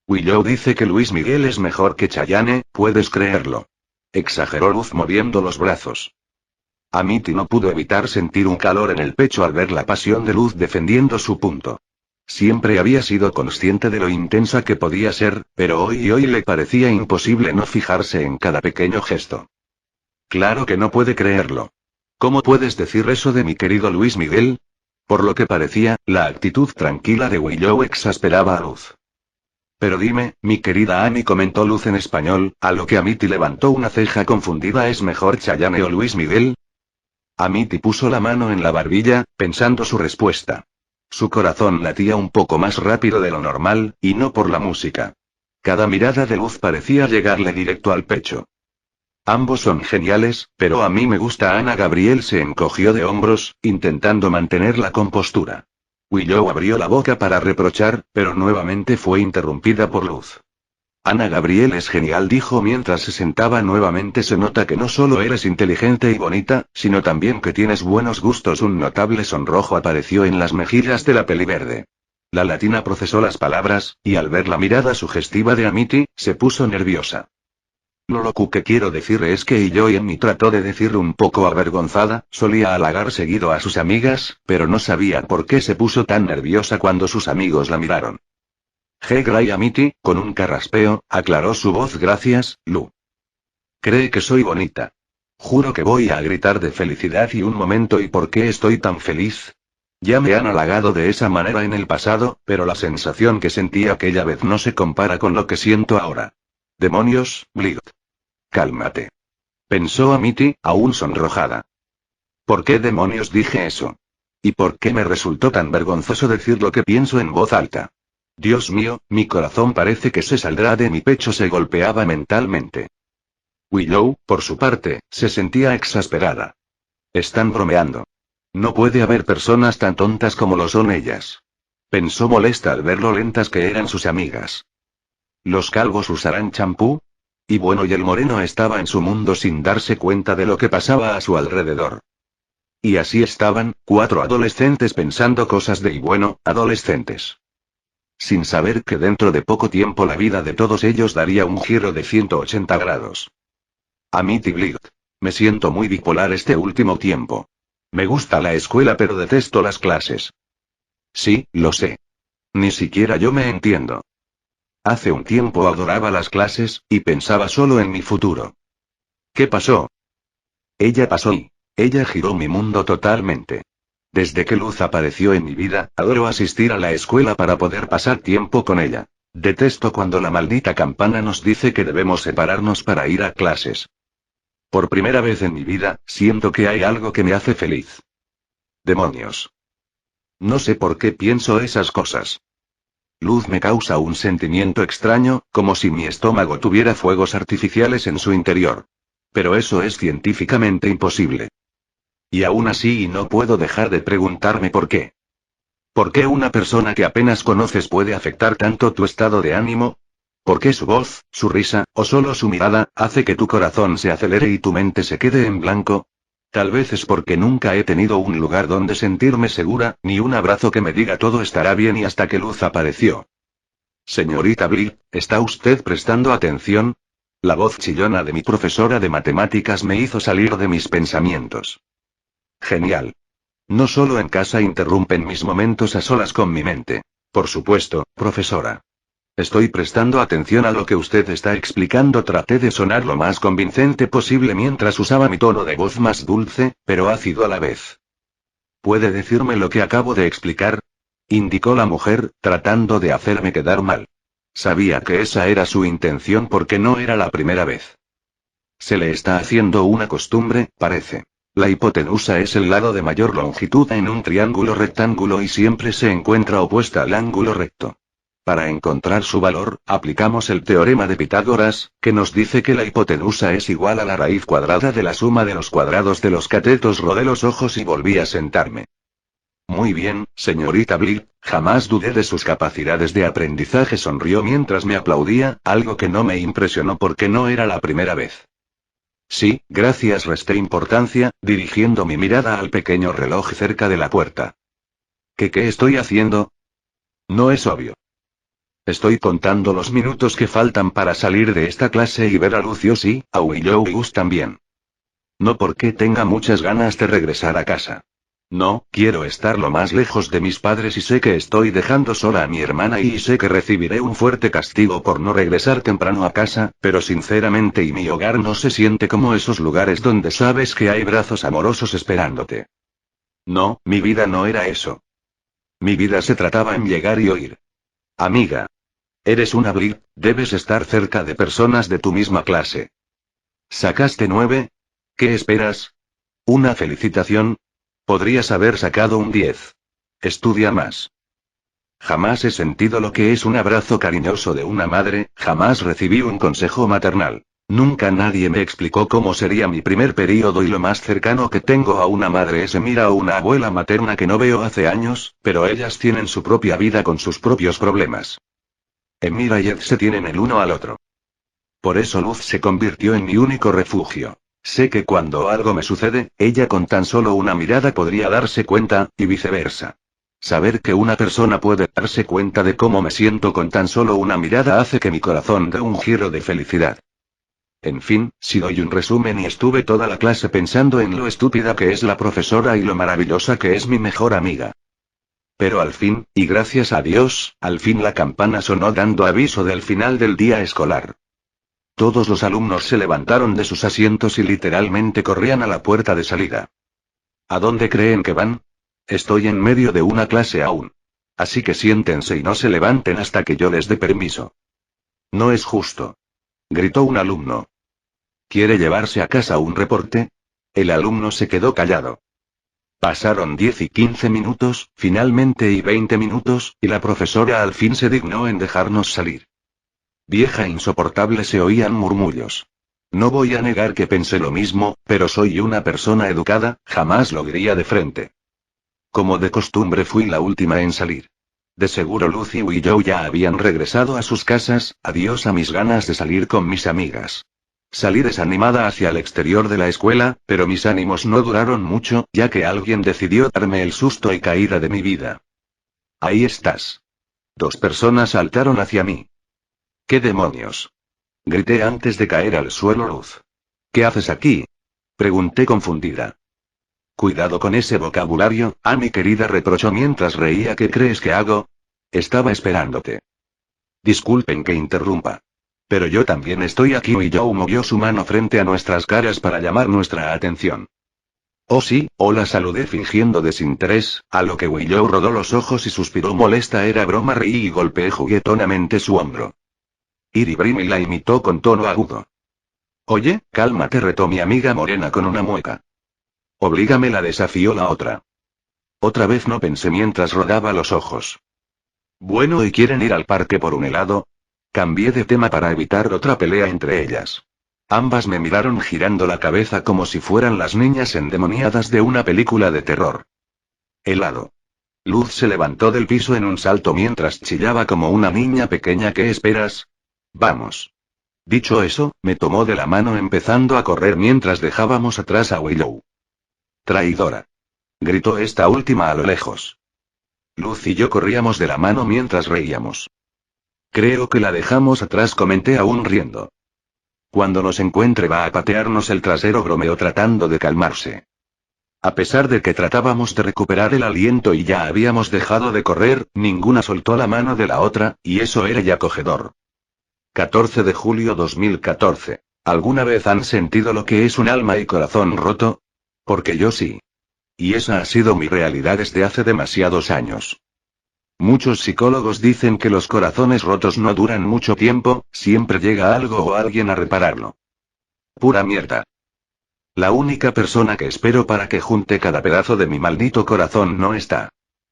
Willow dice que Luis Miguel es mejor que Chayanne, ¿puedes creerlo? Exageró Luz moviendo los brazos. Amity no pudo evitar sentir un calor en el pecho al ver la pasión de Luz defendiendo su punto. Siempre había sido consciente de lo intensa que podía ser, pero hoy le parecía imposible no fijarse en cada pequeño gesto. Claro que no puede creerlo. ¿Cómo puedes decir eso de mi querido Luis Miguel? Por lo que parecía, la actitud tranquila de Willow exasperaba a Luz. Pero dime, mi querida Annie, comentó Luz en español, a lo que Amity levantó una ceja confundida. ¿Es mejor Chayanne o Luis Miguel? Amity puso la mano en la barbilla, pensando su respuesta. Su corazón latía un poco más rápido de lo normal, y no por la música. Cada mirada de Luz parecía llegarle directo al pecho. Ambos son geniales, pero a mí me gusta Ana. Gabriel se encogió de hombros, intentando mantener la compostura. Willow abrió la boca para reprochar, pero nuevamente fue interrumpida por Luz. Ana Gabriel es genial, dijo mientras se sentaba nuevamente. Se nota que no solo eres inteligente y bonita, sino también que tienes buenos gustos. Un notable sonrojo apareció en las mejillas de la peliverde. La latina procesó las palabras, y al ver la mirada sugestiva de Amity, se puso nerviosa. Lo que quiero decir es que Amy trató de decir un poco avergonzada, solía halagar seguido a sus amigas, pero no sabía por qué se puso tan nerviosa cuando sus amigos la miraron. Gray Amity, con un carraspeo, aclaró su voz. Gracias, Lu. ¿Cree que soy bonita? Juro que voy a gritar de felicidad. Y un momento, ¿y por qué estoy tan feliz? Ya me han halagado de esa manera en el pasado, pero la sensación que sentí aquella vez no se compara con lo que siento ahora. Demonios, Blight. Cálmate. Pensó Amity, aún sonrojada. ¿Por qué demonios dije eso? ¿Y por qué me resultó tan vergonzoso decir lo que pienso en voz alta? Dios mío, mi corazón parece que se saldrá de mi pecho, se golpeaba mentalmente. Willow, por su parte, se sentía exasperada. Están bromeando. No puede haber personas tan tontas como lo son ellas. Pensó molesta al ver lo lentas que eran sus amigas. ¿Los calvos usarán champú? Y bueno, y el moreno estaba en su mundo sin darse cuenta de lo que pasaba a su alrededor. Y así estaban, 4 adolescentes pensando cosas de y bueno, adolescentes. Sin saber que dentro de poco tiempo la vida de todos ellos daría un giro de 180 grados. Amity Blight. Me siento muy bipolar este último tiempo. Me gusta la escuela pero detesto las clases. Sí, lo sé. Ni siquiera yo me entiendo. Hace un tiempo adoraba las clases, y pensaba solo en mi futuro. ¿Qué pasó? Ella pasó y ella giró mi mundo totalmente. Desde que Luz apareció en mi vida, adoro asistir a la escuela para poder pasar tiempo con ella. Detesto cuando la maldita campana nos dice que debemos separarnos para ir a clases. Por primera vez en mi vida, siento que hay algo que me hace feliz. Demonios. No sé por qué pienso esas cosas. Luz me causa un sentimiento extraño, como si mi estómago tuviera fuegos artificiales en su interior. Pero eso es científicamente imposible. Y aún así no puedo dejar de preguntarme por qué. ¿Por qué una persona que apenas conoces puede afectar tanto tu estado de ánimo? ¿Por qué su voz, su risa, o solo su mirada, hace que tu corazón se acelere y tu mente se quede en blanco? Tal vez es porque nunca he tenido un lugar donde sentirme segura, ni un abrazo que me diga todo estará bien y hasta que Luz apareció. Señorita Bly, ¿está usted prestando atención? La voz chillona de mi profesora de matemáticas me hizo salir de mis pensamientos. Genial. No solo en casa interrumpen mis momentos a solas con mi mente. Por supuesto, profesora. Estoy prestando atención a lo que usted está explicando. Traté de sonar lo más convincente posible mientras usaba mi tono de voz más dulce, pero ácido a la vez. ¿Puede decirme lo que acabo de explicar? Indicó la mujer, tratando de hacerme quedar mal. Sabía que esa era su intención porque no era la primera vez. Se le está haciendo una costumbre, parece. La hipotenusa es el lado de mayor longitud en un triángulo rectángulo y siempre se encuentra opuesta al ángulo recto. Para encontrar su valor, aplicamos el teorema de Pitágoras, que nos dice que la hipotenusa es igual a la raíz cuadrada de la suma de los cuadrados de los catetos. Rodé los ojos y volví a sentarme. Muy bien, señorita Bly, jamás dudé de sus capacidades de aprendizaje. Sonrió mientras me aplaudía, algo que no me impresionó porque no era la primera vez. Sí, gracias. Resté importancia, dirigiendo mi mirada al pequeño reloj cerca de la puerta. ¿Qué estoy haciendo? No es obvio. Estoy contando los minutos que faltan para salir de esta clase y ver a Lucio. Sí, a Willow y Gus también. No porque tenga muchas ganas de regresar a casa. No, quiero estar lo más lejos de mis padres y sé que estoy dejando sola a mi hermana y sé que recibiré un fuerte castigo por no regresar temprano a casa, pero sinceramente mi hogar no se siente como esos lugares donde sabes que hay brazos amorosos esperándote. No, mi vida no era eso. Mi vida se trataba en llegar y oír. Amiga. Eres una Bly, debes estar cerca de personas de tu misma clase. ¿Sacaste 9? ¿Qué esperas? ¿Una felicitación? Podrías haber sacado un 10. Estudia más. Jamás he sentido lo que es un abrazo cariñoso de una madre, jamás recibí un consejo maternal. Nunca nadie me explicó cómo sería mi primer período y lo más cercano que tengo a una madre es Emira o una abuela materna que no veo hace años, pero ellas tienen su propia vida con sus propios problemas. Emira y Ed se tienen el uno al otro. Por eso Luz se convirtió en mi único refugio. Sé que cuando algo me sucede, ella con tan solo una mirada podría darse cuenta, y viceversa. Saber que una persona puede darse cuenta de cómo me siento con tan solo una mirada hace que mi corazón dé un giro de felicidad. En fin, si doy un resumen y estuve toda la clase pensando en lo estúpida que es la profesora y lo maravillosa que es mi mejor amiga. Pero al fin, y gracias a Dios, al fin la campana sonó dando aviso del final del día escolar. Todos los alumnos se levantaron de sus asientos y literalmente corrían a la puerta de salida. ¿A dónde creen que van? Estoy en medio de una clase aún. Así que siéntense y no se levanten hasta que yo les dé permiso. No es justo. Gritó un alumno. ¿Quiere llevarse a casa un reporte? El alumno se quedó callado. Pasaron 10 y 15 minutos, finalmente y 20 minutos, y la profesora al fin se dignó en dejarnos salir. Vieja insoportable, se oían murmullos. No voy a negar que pensé lo mismo, pero soy una persona educada, jamás lo diría de frente. Como de costumbre fui la última en salir. De seguro Lucio y Joe ya habían regresado a sus casas, adiós a mis ganas de salir con mis amigas. Salí desanimada hacia el exterior de la escuela, pero mis ánimos no duraron mucho, ya que alguien decidió darme el susto y caída de mi vida. Ahí estás. 2 personas saltaron hacia mí. ¿Qué demonios? Grité antes de caer al suelo. Luz. ¿Qué haces aquí? Pregunté confundida. Cuidado con ese vocabulario, mi querida, reprochó mientras reía. ¿Qué crees que hago? Estaba esperándote. Disculpen que interrumpa. Pero yo también estoy aquí. Y Joe movió su mano frente a nuestras caras para llamar nuestra atención. Oh sí, la saludé fingiendo desinterés, a lo que Willow rodó los ojos y suspiró molesta. Era broma, reí y golpeé juguetonamente su hombro. Iribrim la imitó con tono agudo. Oye, cálmate, retó mi amiga morena con una mueca. Oblígame, la desafió la otra. Otra vez no pensé mientras rodaba los ojos. Bueno, ¿y quieren ir al parque por un helado? Cambié de tema para evitar otra pelea entre ellas. Ambas me miraron girando la cabeza como si fueran las niñas endemoniadas de una película de terror. Helado. Luz se levantó del piso en un salto mientras chillaba como una niña pequeña. ¿Qué esperas? Vamos. Dicho eso, me tomó de la mano empezando a correr mientras dejábamos atrás a Willow. Traidora. Gritó esta última a lo lejos. Luz y yo corríamos de la mano mientras reíamos. Creo que la dejamos atrás, comenté aún riendo. Cuando nos encuentre va a patearnos el trasero, bromeó tratando de calmarse. A pesar de que tratábamos de recuperar el aliento y ya habíamos dejado de correr, ninguna soltó la mano de la otra, y eso era ya acogedor. 14 de julio 2014. ¿Alguna vez han sentido lo que es un alma y corazón roto? Porque yo sí. Y esa ha sido mi realidad desde hace demasiados años. Muchos psicólogos dicen que los corazones rotos no duran mucho tiempo, siempre llega algo o alguien a repararlo. Pura mierda. La única persona que espero para que junte cada pedazo de mi maldito corazón no está.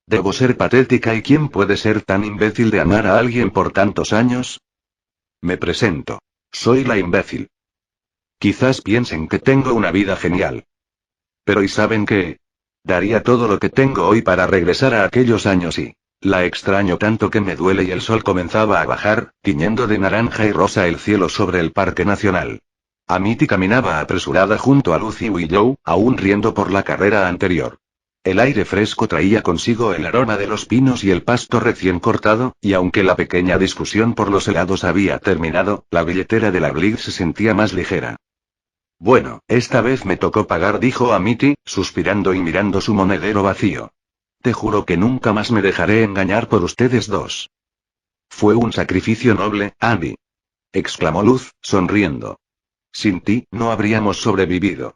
Debo ser patética, ¿y quién puede ser tan imbécil de amar a alguien por tantos años? Me presento. Soy la imbécil. Quizás piensen que tengo una vida genial. Pero ¿y saben qué? Daría todo lo que tengo hoy para regresar a aquellos años y... La extraño tanto que me duele. Y el sol comenzaba a bajar, tiñendo de naranja y rosa el cielo sobre el Parque Nacional. Amity caminaba apresurada junto a Luz y Willow, aún riendo por la carrera anterior. El aire fresco traía consigo el aroma de los pinos y el pasto recién cortado, y aunque la pequeña discusión por los helados había terminado, la billetera de la Blig se sentía más ligera. Bueno, esta vez me tocó pagar, dijo Amity, suspirando y mirando su monedero vacío. Te juro que nunca más me dejaré engañar por ustedes dos. Fue un sacrificio noble, Andy. Exclamó Luz, sonriendo. Sin ti, no habríamos sobrevivido.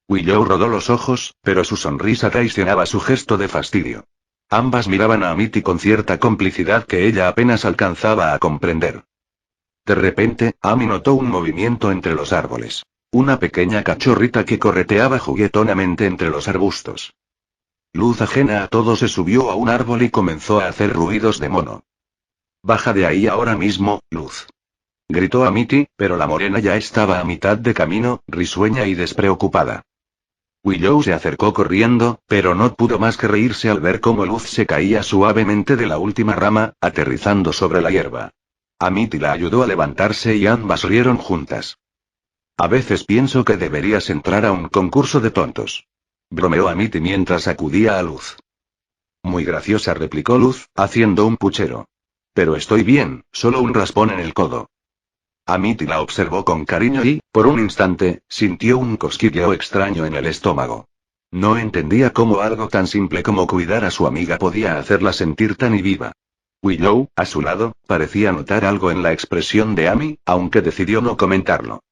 Willow rodó los ojos, pero su sonrisa traicionaba su gesto de fastidio. Ambas miraban a Amity con cierta complicidad que ella apenas alcanzaba a comprender. De repente, Amy notó un movimiento entre los árboles. Una pequeña cachorrita que correteaba juguetonamente entre los arbustos. Luz, ajena a todo, se subió a un árbol y comenzó a hacer ruidos de mono. Baja de ahí ahora mismo, Luz. Gritó Amity, pero la morena ya estaba a mitad de camino, risueña y despreocupada. Willow se acercó corriendo, pero no pudo más que reírse al ver cómo Luz se caía suavemente de la última rama, aterrizando sobre la hierba. Amity la ayudó a levantarse y ambas rieron juntas. A veces pienso que deberías entrar a un concurso de tontos. Bromeó Amity mientras acudía a Luz. Muy graciosa, replicó Luz, haciendo un puchero. Pero estoy bien, solo un raspón en el codo. Amity la observó con cariño y, por un instante, sintió un cosquilleo extraño en el estómago. No entendía cómo algo tan simple como cuidar a su amiga podía hacerla sentir tan viva. Willow, a su lado, parecía notar algo en la expresión de Amy, aunque decidió no comentarlo.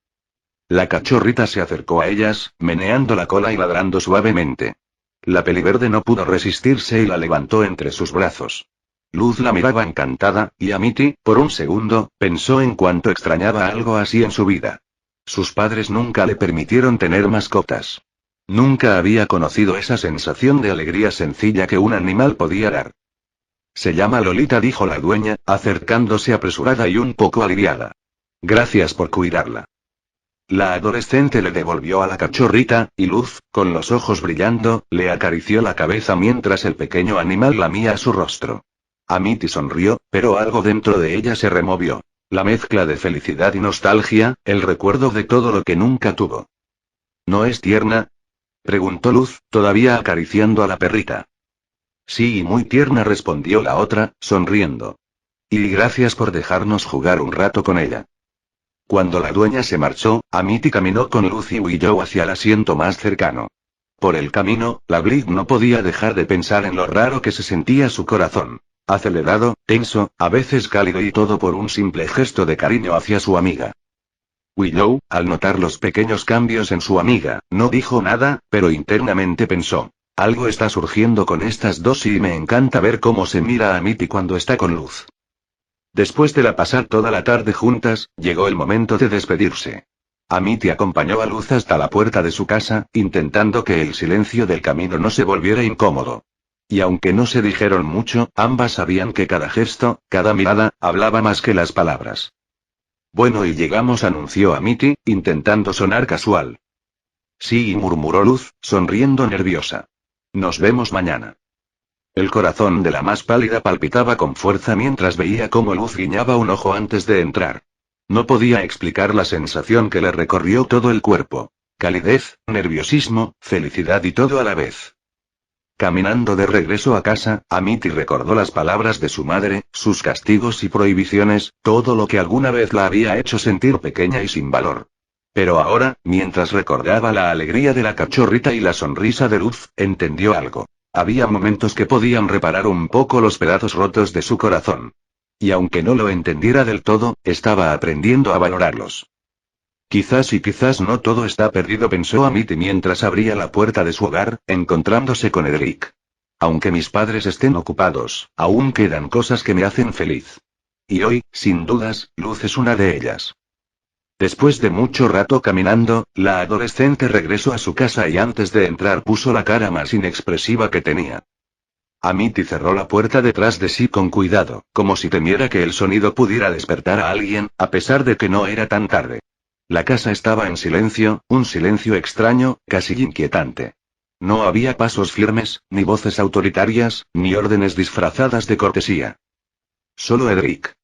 La cachorrita se acercó a ellas, meneando la cola y ladrando suavemente. La peliverde no pudo resistirse y la levantó entre sus brazos. Luz la miraba encantada, y Amity, por un segundo, pensó en cuánto extrañaba algo así en su vida. Sus padres nunca le permitieron tener mascotas. Nunca había conocido esa sensación de alegría sencilla que un animal podía dar. Se llama Lolita, dijo la dueña, acercándose apresurada y un poco aliviada. Gracias por cuidarla. La adolescente le devolvió a la cachorrita, y Luz, con los ojos brillando, le acarició la cabeza mientras el pequeño animal lamía su rostro. Amity sonrió, pero algo dentro de ella se removió. La mezcla de felicidad y nostalgia, el recuerdo de todo lo que nunca tuvo. ¿No es tierna?, preguntó Luz, todavía acariciando a la perrita. Sí, y muy tierna, respondió la otra, sonriendo. Y gracias por dejarnos jugar un rato con ella. Cuando la dueña se marchó, Amity caminó con Luz y Willow hacia el asiento más cercano. Por el camino, la Blig no podía dejar de pensar en lo raro que se sentía su corazón. Acelerado, tenso, a veces cálido, y todo por un simple gesto de cariño hacia su amiga. Willow, al notar los pequeños cambios en su amiga, no dijo nada, pero internamente pensó. Algo está surgiendo con estas dos y me encanta ver cómo se mira a Mitty cuando está con Luz. Después de pasar toda la tarde juntas, llegó el momento de despedirse. Amity acompañó a Luz hasta la puerta de su casa, intentando que el silencio del camino no se volviera incómodo. Y aunque no se dijeron mucho, ambas sabían que cada gesto, cada mirada, hablaba más que las palabras. Bueno, y llegamos, anunció Amity, intentando sonar casual. Sí, murmuró Luz, sonriendo nerviosa. Nos vemos mañana. El corazón de la más pálida palpitaba con fuerza mientras veía cómo Luz guiñaba un ojo antes de entrar. No podía explicar la sensación que le recorrió todo el cuerpo. Calidez, nerviosismo, felicidad y todo a la vez. Caminando de regreso a casa, Amity recordó las palabras de su madre, sus castigos y prohibiciones, todo lo que alguna vez la había hecho sentir pequeña y sin valor. Pero ahora, mientras recordaba la alegría de la cachorrita y la sonrisa de Luz, entendió algo. Había momentos que podían reparar un poco los pedazos rotos de su corazón. Y aunque no lo entendiera del todo, estaba aprendiendo a valorarlos. Quizás y quizás no todo está perdido, pensó Amity mientras abría la puerta de su hogar, encontrándose con Edric. Aunque mis padres estén ocupados, aún quedan cosas que me hacen feliz. Y hoy, sin dudas, Luz es una de ellas. Después de mucho rato caminando, la adolescente regresó a su casa y antes de entrar puso la cara más inexpresiva que tenía. Amity cerró la puerta detrás de sí con cuidado, como si temiera que el sonido pudiera despertar a alguien, a pesar de que no era tan tarde. La casa estaba en silencio, un silencio extraño, casi inquietante. No había pasos firmes, ni voces autoritarias, ni órdenes disfrazadas de cortesía. Solo Edric.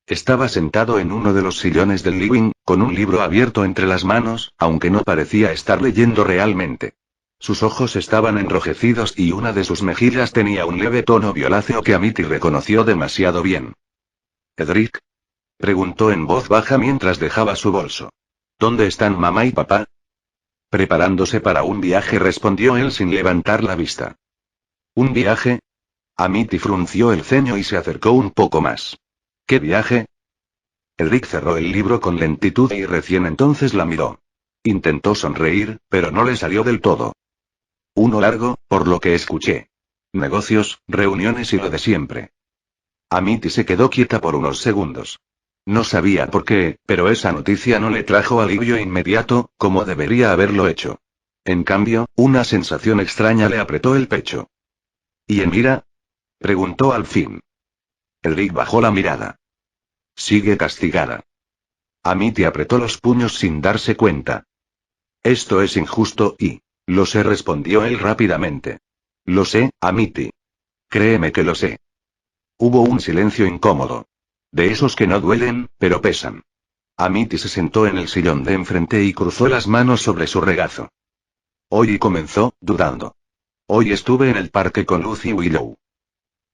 Estaba sentado en uno de los sillones del living, con un libro abierto entre las manos, aunque no parecía estar leyendo realmente. Sus ojos estaban enrojecidos y una de sus mejillas tenía un leve tono violáceo que Amity reconoció demasiado bien. ¿Edric? Preguntó en voz baja mientras dejaba su bolso. ¿Dónde están mamá y papá? Preparándose para un viaje, respondió él sin levantar la vista. ¿Un viaje? Amity frunció el ceño y se acercó un poco más. ¿Qué viaje? Edric cerró el libro con lentitud y recién entonces la miró. Intentó sonreír, pero no le salió del todo. Uno largo, por lo que escuché. Negocios, reuniones y lo de siempre. Amity se quedó quieta por unos segundos. No sabía por qué, pero esa noticia no le trajo alivio inmediato, como debería haberlo hecho. En cambio, una sensación extraña le apretó el pecho. ¿Y Emira? Preguntó al fin. Edric bajó la mirada. Sigue castigada. Amity apretó los puños sin darse cuenta. Esto es injusto y... Lo sé, respondió él rápidamente. Lo sé, Amity. Créeme que lo sé. Hubo un silencio incómodo. De esos que no duelen, pero pesan. Amity se sentó en el sillón de enfrente y cruzó las manos sobre su regazo. Hoy comenzó, dudando. Hoy estuve en el parque con Luz y Willow.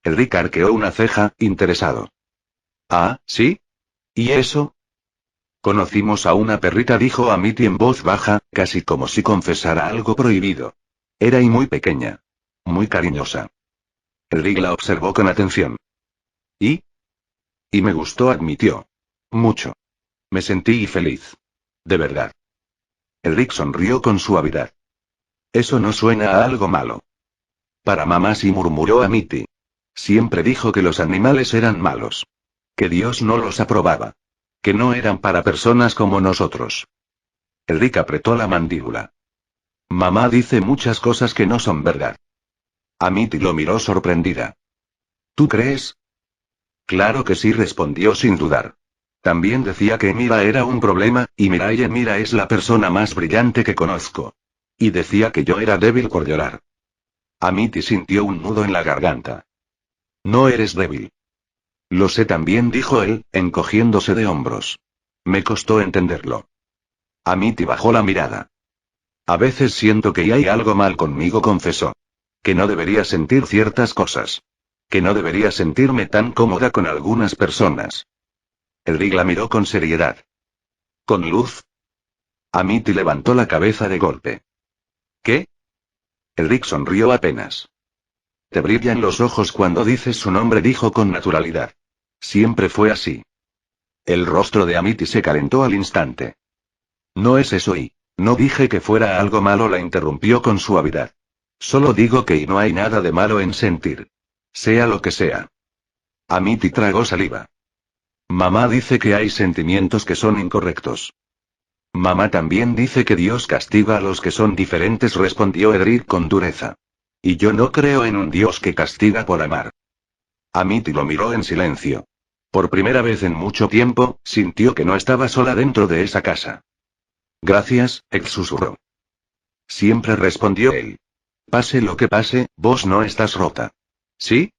Edric arqueó una ceja, interesado. Ah, ¿sí? ¿Y eso? Conocimos a una perrita, dijo Amity en voz baja, casi como si confesara algo prohibido. Era y muy pequeña. Muy cariñosa. Edric la observó con atención. ¿Y? Y me gustó, admitió. Mucho. Me sentí feliz. De verdad. Edric sonrió con suavidad. Eso no suena a algo malo. Para mamá sí, murmuró Amity. Siempre dijo que los animales eran malos. Que Dios no los aprobaba. Que no eran para personas como nosotros. Edric apretó la mandíbula. Mamá dice muchas cosas que no son verdad. Amity lo miró sorprendida. ¿Tú crees? Claro que sí, respondió sin dudar. También decía que Mira era un problema, y Mira es la persona más brillante que conozco. Y decía que yo era débil por llorar. Amity sintió un nudo en la garganta. No eres débil. Lo sé también, dijo él, encogiéndose de hombros. Me costó entenderlo. Amity bajó la mirada. A veces siento que hay algo mal conmigo, confesó. Que no debería sentir ciertas cosas. Que no debería sentirme tan cómoda con algunas personas. Edric la miró con seriedad. ¿Con Luz? Amity levantó la cabeza de golpe. ¿Qué? Edric sonrió apenas. Te brillan los ojos cuando dices su nombre, dijo con naturalidad. Siempre fue así. El rostro de Amity se calentó al instante. No es eso y... No dije que fuera algo malo, la interrumpió con suavidad. Solo digo que y no hay nada de malo en sentir. Sea lo que sea. Amity tragó saliva. Mamá dice que hay sentimientos que son incorrectos. Mamá también dice que Dios castiga a los que son diferentes, respondió Edric con dureza. Y yo no creo en un Dios que castiga por amar. Amity lo miró en silencio. Por primera vez en mucho tiempo, sintió que no estaba sola dentro de esa casa. Gracias, susurró. Siempre, respondió él. Pase lo que pase, vos no estás rota. ¿Sí?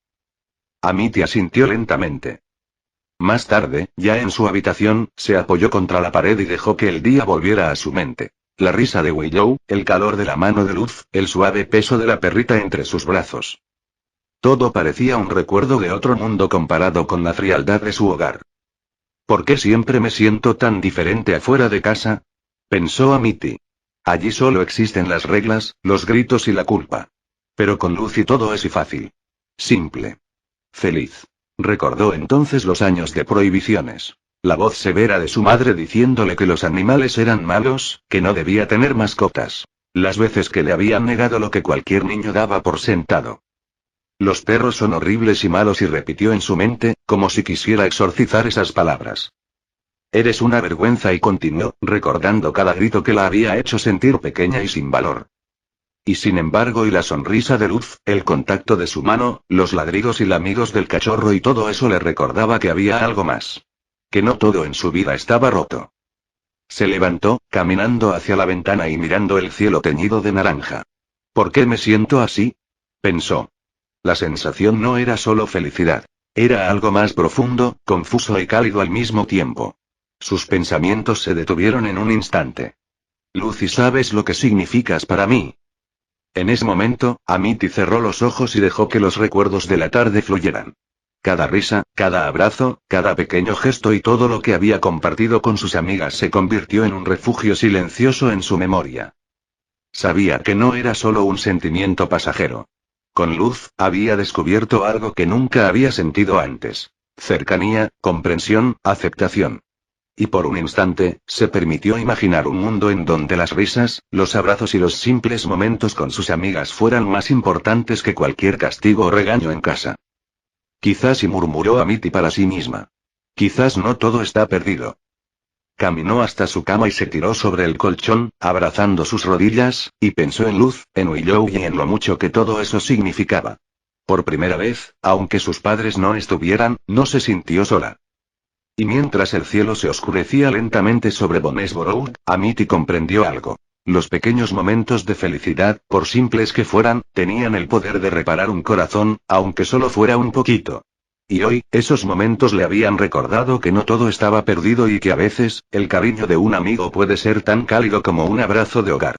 Amity asintió lentamente. Más tarde, ya en su habitación, se apoyó contra la pared y dejó que el día volviera a su mente. La risa de Willow, el calor de la mano de Luz, el suave peso de la perrita entre sus brazos. Todo parecía un recuerdo de otro mundo comparado con la frialdad de su hogar. ¿Por qué siempre me siento tan diferente afuera de casa?, pensó Amity. Allí solo existen las reglas, los gritos y la culpa. Pero con Lucy todo es fácil. Simple. Feliz. Recordó entonces los años de prohibiciones. La voz severa de su madre diciéndole que los animales eran malos, que no debía tener mascotas. Las veces que le habían negado lo que cualquier niño daba por sentado. Los perros son horribles y malos, y repitió en su mente, como si quisiera exorcizar esas palabras. Eres una vergüenza, y continuó, recordando cada grito que la había hecho sentir pequeña y sin valor. Y sin embargo, y la sonrisa de Luz, el contacto de su mano, los ladridos y lamidos del cachorro, y todo eso le recordaba que había algo más. Que no todo en su vida estaba roto. Se levantó, caminando hacia la ventana y mirando el cielo teñido de naranja. ¿Por qué me siento así?, pensó. La sensación no era solo felicidad. Era algo más profundo, confuso y cálido al mismo tiempo. Sus pensamientos se detuvieron en un instante. Lucy, ¿sabes lo que significas para mí? En ese momento, Amity cerró los ojos y dejó que los recuerdos de la tarde fluyeran. Cada risa, cada abrazo, cada pequeño gesto y todo lo que había compartido con sus amigas se convirtió en un refugio silencioso en su memoria. Sabía que no era solo un sentimiento pasajero. Con Luz, había descubierto algo que nunca había sentido antes. Cercanía, comprensión, aceptación. Y por un instante, se permitió imaginar un mundo en donde las risas, los abrazos y los simples momentos con sus amigas fueran más importantes que cualquier castigo o regaño en casa. Quizás, y murmuró Amity para sí misma. Quizás no todo está perdido. Caminó hasta su cama y se tiró sobre el colchón, abrazando sus rodillas, y pensó en Luz, en Willow y en lo mucho que todo eso significaba. Por primera vez, aunque sus padres no estuvieran, no se sintió sola. Y mientras el cielo se oscurecía lentamente sobre Bonesborough, Amity comprendió algo. Los pequeños momentos de felicidad, por simples que fueran, tenían el poder de reparar un corazón, aunque solo fuera un poquito. Y hoy, esos momentos le habían recordado que no todo estaba perdido y que a veces, el cariño de un amigo puede ser tan cálido como un abrazo de hogar.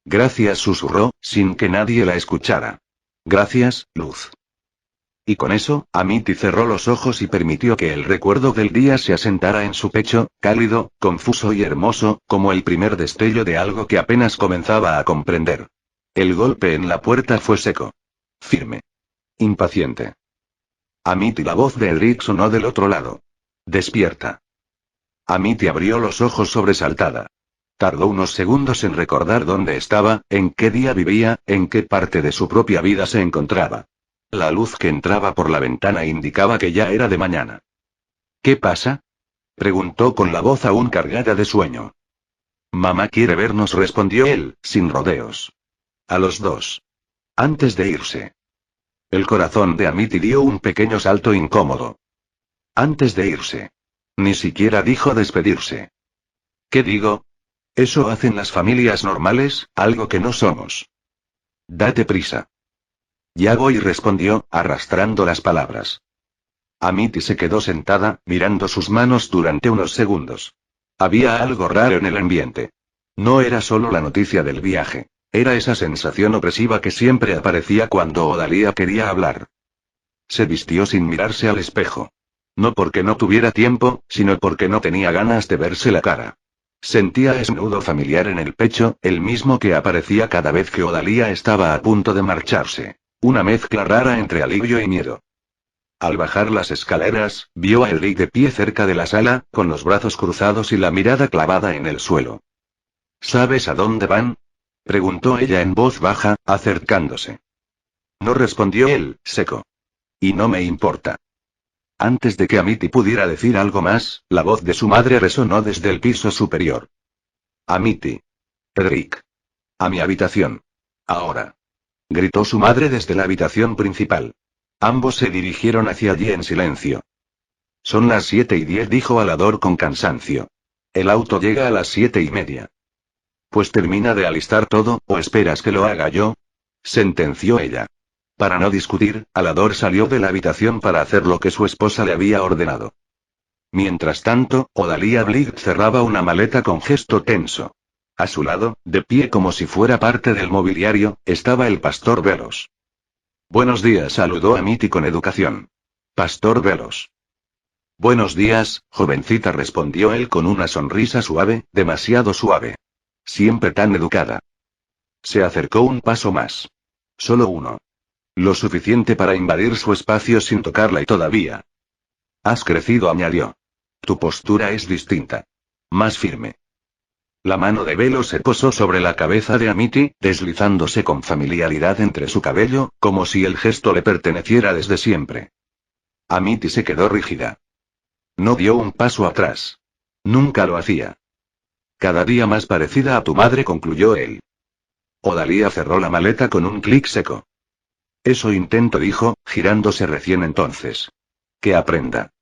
Gracias, susurró, sin que nadie la escuchara. Gracias, Luz. Y con eso, Amity cerró los ojos y permitió que el recuerdo del día se asentara en su pecho, cálido, confuso y hermoso, como el primer destello de algo que apenas comenzaba a comprender. El golpe en la puerta fue seco. Firme. Impaciente. Amity, la voz de Edric sonó del otro lado. Despierta. Amity abrió los ojos sobresaltada. Tardó unos segundos en recordar dónde estaba, en qué día vivía, en qué parte de su propia vida se encontraba. La luz que entraba por la ventana indicaba que ya era de mañana. ¿Qué pasa?, preguntó con la voz aún cargada de sueño. Mamá quiere vernos, respondió él, sin rodeos. A los dos. Antes de irse. El corazón de Amity dio un pequeño salto incómodo. Antes de irse. Ni siquiera dijo despedirse. ¿Qué digo? Eso hacen las familias normales, algo que no somos. Date prisa. Ya voy, respondió, arrastrando las palabras. Amity se quedó sentada, mirando sus manos durante unos segundos. Había algo raro en el ambiente. No era solo la noticia del viaje. Era esa sensación opresiva que siempre aparecía cuando Odalia quería hablar. Se vistió sin mirarse al espejo. No porque no tuviera tiempo, sino porque no tenía ganas de verse la cara. Sentía ese nudo familiar en el pecho, el mismo que aparecía cada vez que Odalia estaba a punto de marcharse. Una mezcla rara entre alivio y miedo. Al bajar las escaleras, vio a Elric de pie cerca de la sala, con los brazos cruzados y la mirada clavada en el suelo. ¿Sabes a dónde van? Preguntó ella en voz baja, acercándose. No respondió él, seco. Y no me importa. Antes de que Amity pudiera decir algo más, la voz de su madre resonó desde el piso superior. Amity. Elric. A mi habitación. Ahora. Gritó su madre desde la habitación principal. Ambos se dirigieron hacia allí en silencio. Son las 7:10, dijo Alador con cansancio. El auto llega a las 7:30. Pues termina de alistar todo, ¿o esperas que lo haga yo? Sentenció ella. Para no discutir, Alador salió de la habitación para hacer lo que su esposa le había ordenado. Mientras tanto, Odalia Bligh cerraba una maleta con gesto tenso. A su lado, de pie como si fuera parte del mobiliario, estaba el pastor Velos. Buenos días, saludó a Amity con educación. Pastor Velos. Buenos días, jovencita, respondió él con una sonrisa suave, demasiado suave. Siempre tan educada. Se acercó un paso más. Solo uno. Lo suficiente para invadir su espacio sin tocarla y todavía. Has crecido, añadió. Tu postura es distinta. Más firme. La mano de Velos se posó sobre la cabeza de Amity, deslizándose con familiaridad entre su cabello, como si el gesto le perteneciera desde siempre. Amity se quedó rígida. No dio un paso atrás. Nunca lo hacía. Cada día más parecida a tu madre, concluyó él. Odalia cerró la maleta con un clic seco. Eso intento, dijo, girándose recién entonces. Que aprenda.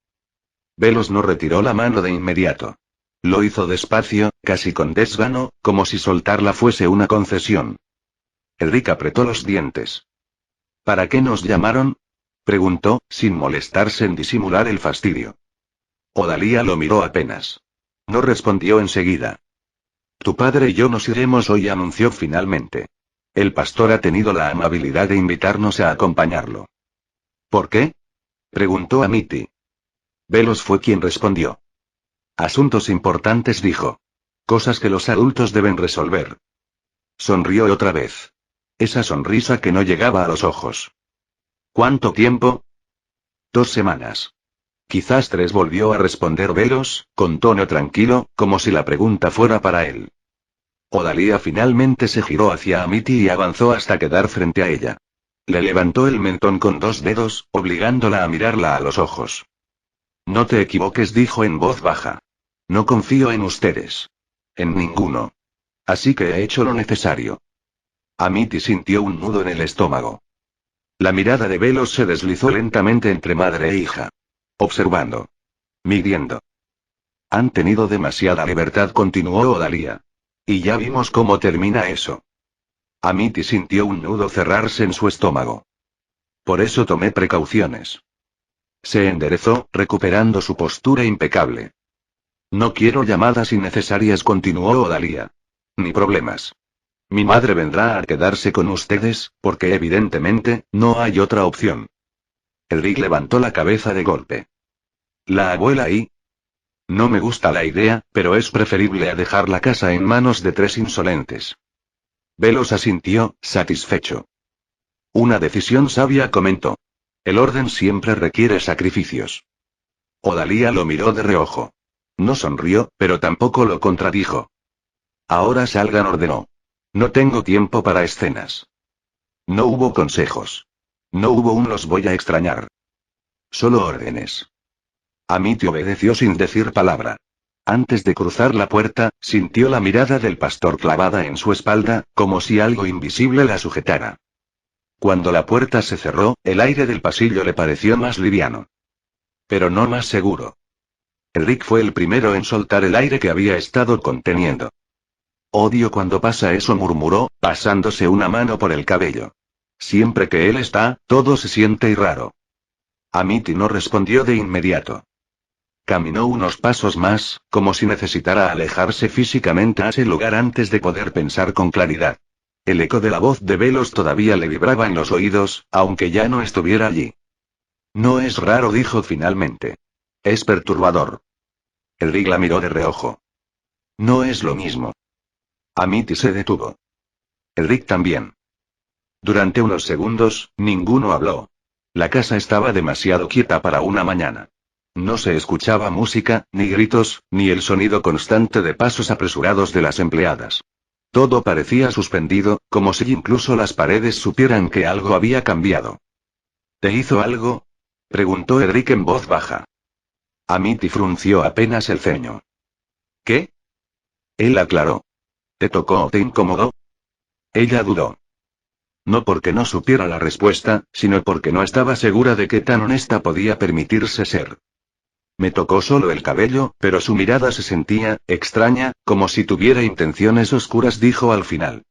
Velos no retiró la mano de inmediato. Lo hizo despacio, casi con desgano, como si soltarla fuese una concesión. Elric apretó los dientes. ¿Para qué nos llamaron? Preguntó, sin molestarse en disimular el fastidio. Odalia lo miró apenas. No respondió enseguida. Tu padre y yo nos iremos hoy, anunció finalmente. El pastor ha tenido la amabilidad de invitarnos a acompañarlo. ¿Por qué? Preguntó Amity. Velos fue quien respondió. Asuntos importantes, dijo. Cosas que los adultos deben resolver. Sonrió otra vez. Esa sonrisa que no llegaba a los ojos. ¿Cuánto tiempo? 2 semanas. Quizás 3, volvió a responder Velos, con tono tranquilo, como si la pregunta fuera para él. Odalia finalmente se giró hacia Amity y avanzó hasta quedar frente a ella. Le levantó el mentón con 2 dedos, obligándola a mirarla a los ojos. No te equivoques, dijo en voz baja. No confío en ustedes. En ninguno. Así que he hecho lo necesario. Amity sintió un nudo en el estómago. La mirada de Velos se deslizó lentamente entre madre e hija. Observando. Midiendo. Han tenido demasiada libertad, continuó Odalia. Y ya vimos cómo termina eso. Amity sintió un nudo cerrarse en su estómago. Por eso tomé precauciones. Se enderezó, recuperando su postura impecable. No quiero llamadas innecesarias, continuó Odalia. Ni problemas. Mi madre vendrá a quedarse con ustedes, porque evidentemente, no hay otra opción. Elric levantó la cabeza de golpe. ¿La abuela ahí? No me gusta la idea, pero es preferible a dejar la casa en manos de 3 insolentes. Velos asintió, satisfecho. Una decisión sabia, comentó. El orden siempre requiere sacrificios. Odalia lo miró de reojo. No sonrió, pero tampoco lo contradijo. Ahora salgan, ordenó. No tengo tiempo para escenas. No hubo consejos. No hubo un los voy a extrañar. Solo órdenes. Amity obedeció sin decir palabra. Antes de cruzar la puerta, sintió la mirada del pastor clavada en su espalda, como si algo invisible la sujetara. Cuando la puerta se cerró, el aire del pasillo le pareció más liviano. Pero no más seguro. Elric fue el primero en soltar el aire que había estado conteniendo. Odio cuando pasa eso, murmuró, pasándose una mano por el cabello. Siempre que él está, todo se siente raro. Amity no respondió de inmediato. Caminó unos pasos más, como si necesitara alejarse físicamente a ese lugar antes de poder pensar con claridad. El eco de la voz de Velos todavía le vibraba en los oídos, aunque ya no estuviera allí. No es raro, dijo finalmente. Es perturbador. Elric la miró de reojo. No es lo mismo. Amity se detuvo. Elric también. Durante unos segundos, ninguno habló. La casa estaba demasiado quieta para una mañana. No se escuchaba música, ni gritos, ni el sonido constante de pasos apresurados de las empleadas. Todo parecía suspendido, como si incluso las paredes supieran que algo había cambiado. ¿Te hizo algo?, preguntó Edric en voz baja. Amity frunció apenas el ceño. ¿Qué? Él aclaró. ¿Te tocó o te incomodó? Ella dudó. No porque no supiera la respuesta, sino porque no estaba segura de qué tan honesta podía permitirse ser. Me tocó solo el cabello, pero su mirada se sentía extraña, como si tuviera intenciones oscuras, dijo al final.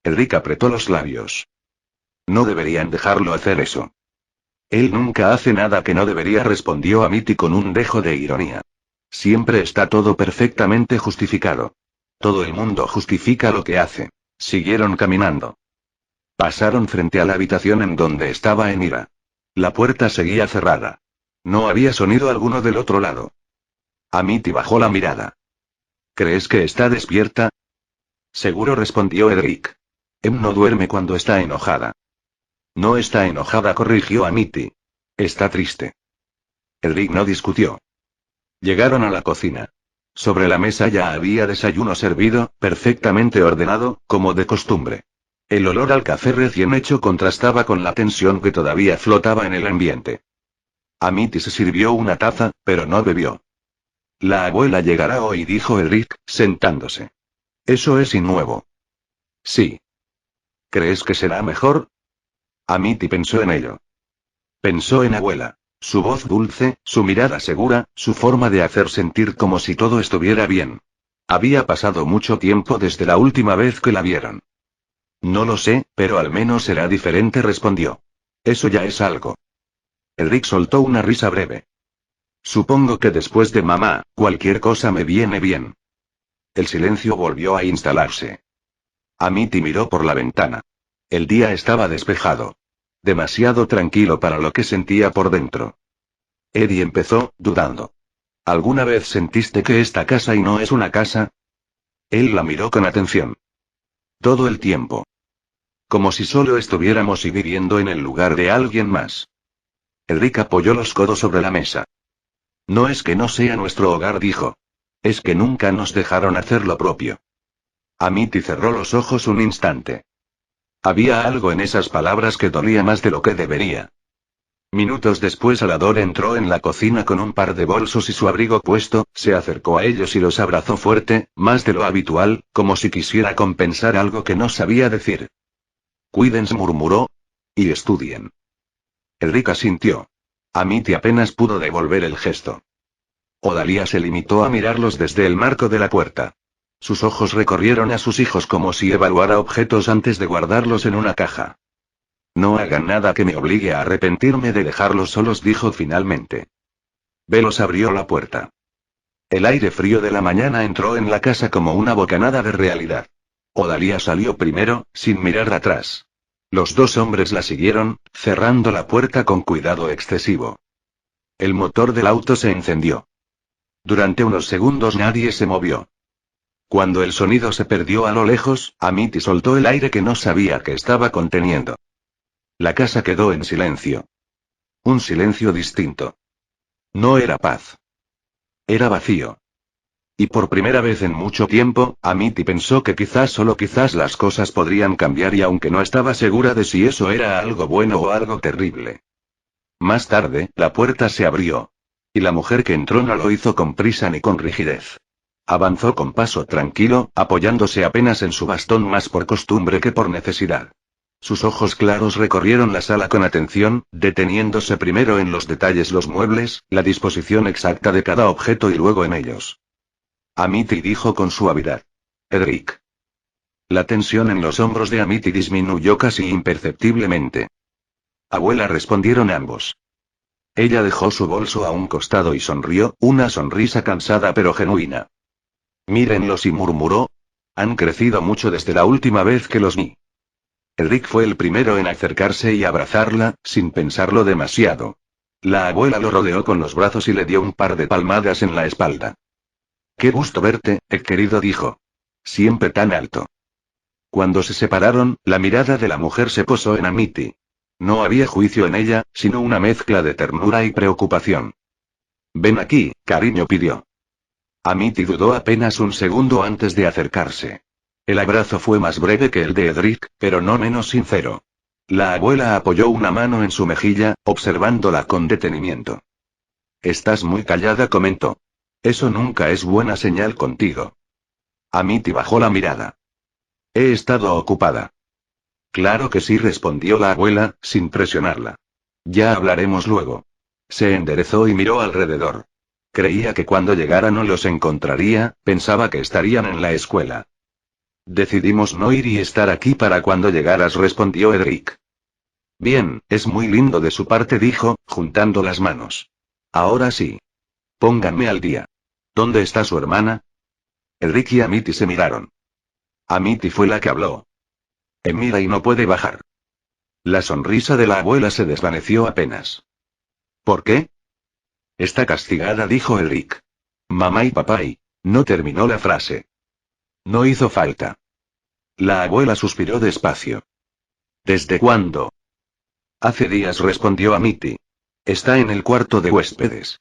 Edric apretó los labios. No deberían dejarlo hacer eso. Él nunca hace nada que no debería, respondió Amity con un dejo de ironía. Siempre está todo perfectamente justificado. Todo el mundo justifica lo que hace. Siguieron caminando. Pasaron frente a la habitación en donde estaba Emira. La puerta seguía cerrada. No había sonido alguno del otro lado. Amity bajó la mirada. ¿Crees que está despierta? Seguro, respondió Edric. No duerme cuando está enojada. No está enojada, corrigió Amity. Está triste. Edric no discutió. Llegaron a la cocina. Sobre la mesa ya había desayuno servido, perfectamente ordenado, como de costumbre. El olor al café recién hecho contrastaba con la tensión que todavía flotaba en el ambiente. Amity se sirvió una taza, pero no bebió. La abuela llegará hoy, dijo Edric, sentándose. Eso es innuevo. Sí. ¿Crees que será mejor? Amity pensó en ello. Pensó en abuela. Su voz dulce, su mirada segura, su forma de hacer sentir como si todo estuviera bien. Había pasado mucho tiempo desde la última vez que la vieron. No lo sé, pero al menos será diferente, respondió. Eso ya es algo. Edric soltó una risa breve. Supongo que después de mamá, cualquier cosa me viene bien. El silencio volvió a instalarse. Amity miró por la ventana. El día estaba despejado. Demasiado tranquilo para lo que sentía por dentro. Eddie empezó, dudando. ¿Alguna vez sentiste que esta casa y no es una casa? Él la miró con atención. Todo el tiempo. Como si solo estuviéramos viviendo en el lugar de alguien más. Edric apoyó los codos sobre la mesa. No es que no sea nuestro hogar, dijo. Es que nunca nos dejaron hacer lo propio. Amity cerró los ojos un instante. Había algo en esas palabras que dolía más de lo que debería. Minutos después Alador entró en la cocina con un par de bolsos y su abrigo puesto, se acercó a ellos y los abrazó fuerte, más de lo habitual, como si quisiera compensar algo que no sabía decir. Cuídense, murmuró. Y estudien. Edric asintió. Amity apenas pudo devolver el gesto. Odalia se limitó a mirarlos desde el marco de la puerta. Sus ojos recorrieron a sus hijos como si evaluara objetos antes de guardarlos en una caja. No hagan nada que me obligue a arrepentirme de dejarlos solos, dijo finalmente. Velos abrió la puerta. El aire frío de la mañana entró en la casa como una bocanada de realidad. Odalia salió primero, sin mirar atrás. Los dos hombres la siguieron, cerrando la puerta con cuidado excesivo. El motor del auto se encendió. Durante unos segundos nadie se movió. Cuando el sonido se perdió a lo lejos, Amity soltó el aire que no sabía que estaba conteniendo. La casa quedó en silencio. Un silencio distinto. No era paz. Era vacío. Y por primera vez en mucho tiempo, Amity pensó que quizás, solo quizás, las cosas podrían cambiar, y aunque no estaba segura de si eso era algo bueno o algo terrible. Más tarde, la puerta se abrió. Y la mujer que entró no lo hizo con prisa ni con rigidez. Avanzó con paso tranquilo, apoyándose apenas en su bastón, más por costumbre que por necesidad. Sus ojos claros recorrieron la sala con atención, deteniéndose primero en los detalles, los muebles, la disposición exacta de cada objeto y luego en ellos. Amity dijo con suavidad. Edric. La tensión en los hombros de Amity disminuyó casi imperceptiblemente. Abuela, respondieron ambos. Ella dejó su bolso a un costado y sonrió, una sonrisa cansada pero genuina. Mírenlos, y murmuró. Han crecido mucho desde la última vez que los vi. Edric fue el primero en acercarse y abrazarla, sin pensarlo demasiado. La abuela lo rodeó con los brazos y le dio un par de palmadas en la espalda. Qué gusto verte, querido, dijo. Siempre tan alto. Cuando se separaron, la mirada de la mujer se posó en Amity. No había juicio en ella, sino una mezcla de ternura y preocupación. Ven aquí, cariño, pidió. Amity dudó apenas un segundo antes de acercarse. El abrazo fue más breve que el de Edric, pero no menos sincero. La abuela apoyó una mano en su mejilla, observándola con detenimiento. Estás muy callada, comentó. Eso nunca es buena señal contigo. Amity bajó la mirada. He estado ocupada. Claro que sí, respondió la abuela, sin presionarla. Ya hablaremos luego. Se enderezó y miró alrededor. Creía que cuando llegara no los encontraría, pensaba que estarían en la escuela. Decidimos no ir y estar aquí para cuando llegaras, respondió Edric. Bien, es muy lindo de su parte, dijo, juntando las manos. Ahora sí. Pónganme al día. ¿Dónde está su hermana? Edric y Amity se miraron. Amity fue la que habló. Mira y no puede bajar. La sonrisa de la abuela se desvaneció apenas. ¿Por qué? Está castigada, dijo Edric. Mamá y papá y... No terminó la frase. No hizo falta. La abuela suspiró despacio. ¿Desde cuándo? Hace días, respondió Amity. Está en el cuarto de huéspedes.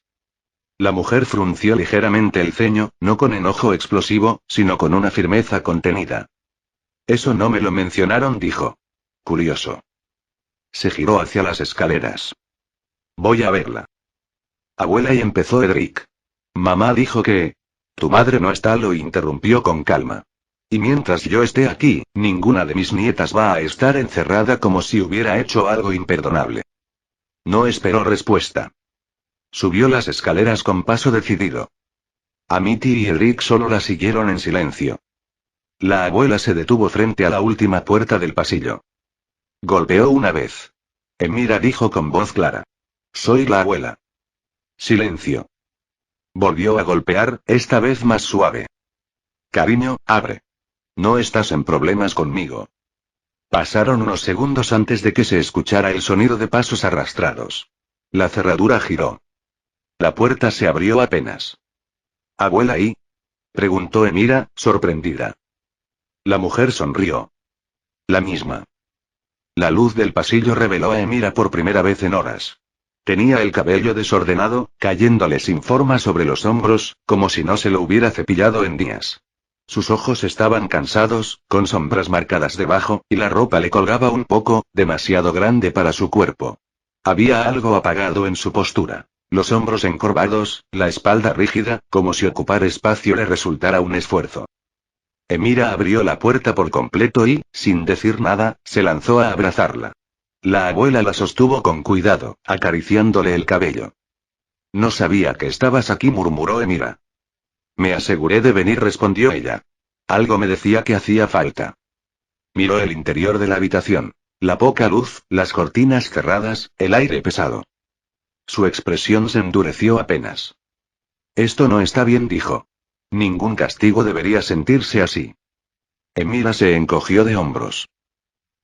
La mujer frunció ligeramente el ceño, no con enojo explosivo, sino con una firmeza contenida. Eso no me lo mencionaron, dijo. Curioso. Se giró hacia las escaleras. Voy a verla. Abuela, y empezó Edric. Mamá dijo que... Tu madre no está, lo interrumpió con calma. Y mientras yo esté aquí, ninguna de mis nietas va a estar encerrada como si hubiera hecho algo imperdonable. No esperó respuesta. Subió las escaleras con paso decidido. Amity y Edric solo la siguieron en silencio. La abuela se detuvo frente a la última puerta del pasillo. Golpeó una vez. Mira, dijo con voz clara. Soy la abuela. Silencio. Volvió a golpear, esta vez más suave. Cariño, abre. No estás en problemas conmigo. Pasaron unos segundos antes de que se escuchara el sonido de pasos arrastrados. La cerradura giró. La puerta se abrió apenas. ¿Abuela y? Preguntó Emira, sorprendida. La mujer sonrió. La misma. La luz del pasillo reveló a Emira por primera vez en horas. Tenía el cabello desordenado, cayéndole sin forma sobre los hombros, como si no se lo hubiera cepillado en días. Sus ojos estaban cansados, con sombras marcadas debajo, y la ropa le colgaba un poco, demasiado grande para su cuerpo. Había algo apagado en su postura. Los hombros encorvados, la espalda rígida, como si ocupar espacio le resultara un esfuerzo. Emira abrió la puerta por completo y, sin decir nada, se lanzó a abrazarla. La abuela la sostuvo con cuidado, acariciándole el cabello. No sabía que estabas aquí, murmuró Emira. Me aseguré de venir, respondió ella. Algo me decía que hacía falta. Miró el interior de la habitación. La poca luz, las cortinas cerradas, el aire pesado. Su expresión se endureció apenas. Esto no está bien, dijo. Ningún castigo debería sentirse así. Emira se encogió de hombros.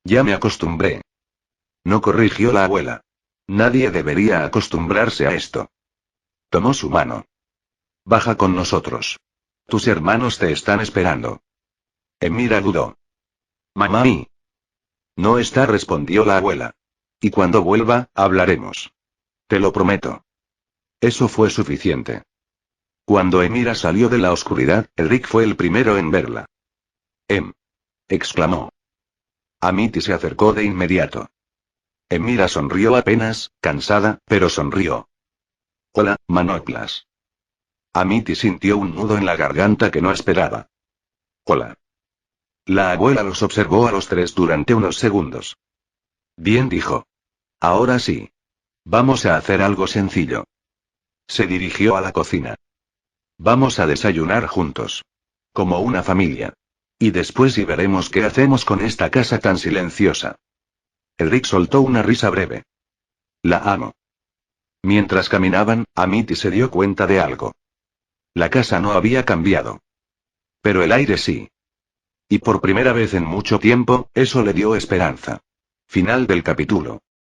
Ya me acostumbré. No, corrigió la abuela. Nadie debería acostumbrarse a esto. Tomó su mano. Baja con nosotros. Tus hermanos te están esperando. Emira dudó. Mamá y... No está, respondió la abuela. Y cuando vuelva, hablaremos. Te lo prometo. Eso fue suficiente. Cuando Emira salió de la oscuridad, Edric fue el primero en verla. Exclamó. Amity se acercó de inmediato. Emira sonrió apenas, cansada, pero sonrió. Hola, manoplas. Amity sintió un nudo en la garganta que no esperaba. Hola. La abuela los observó a los tres durante unos segundos. Bien, dijo. Ahora sí. Vamos a hacer algo sencillo. Se dirigió a la cocina. Vamos a desayunar juntos. Como una familia. Y después y veremos qué hacemos con esta casa tan silenciosa. Edric soltó una risa breve. La amo. Mientras caminaban, Amity se dio cuenta de algo. La casa no había cambiado. Pero el aire sí. Y por primera vez en mucho tiempo, eso le dio esperanza. Final del capítulo.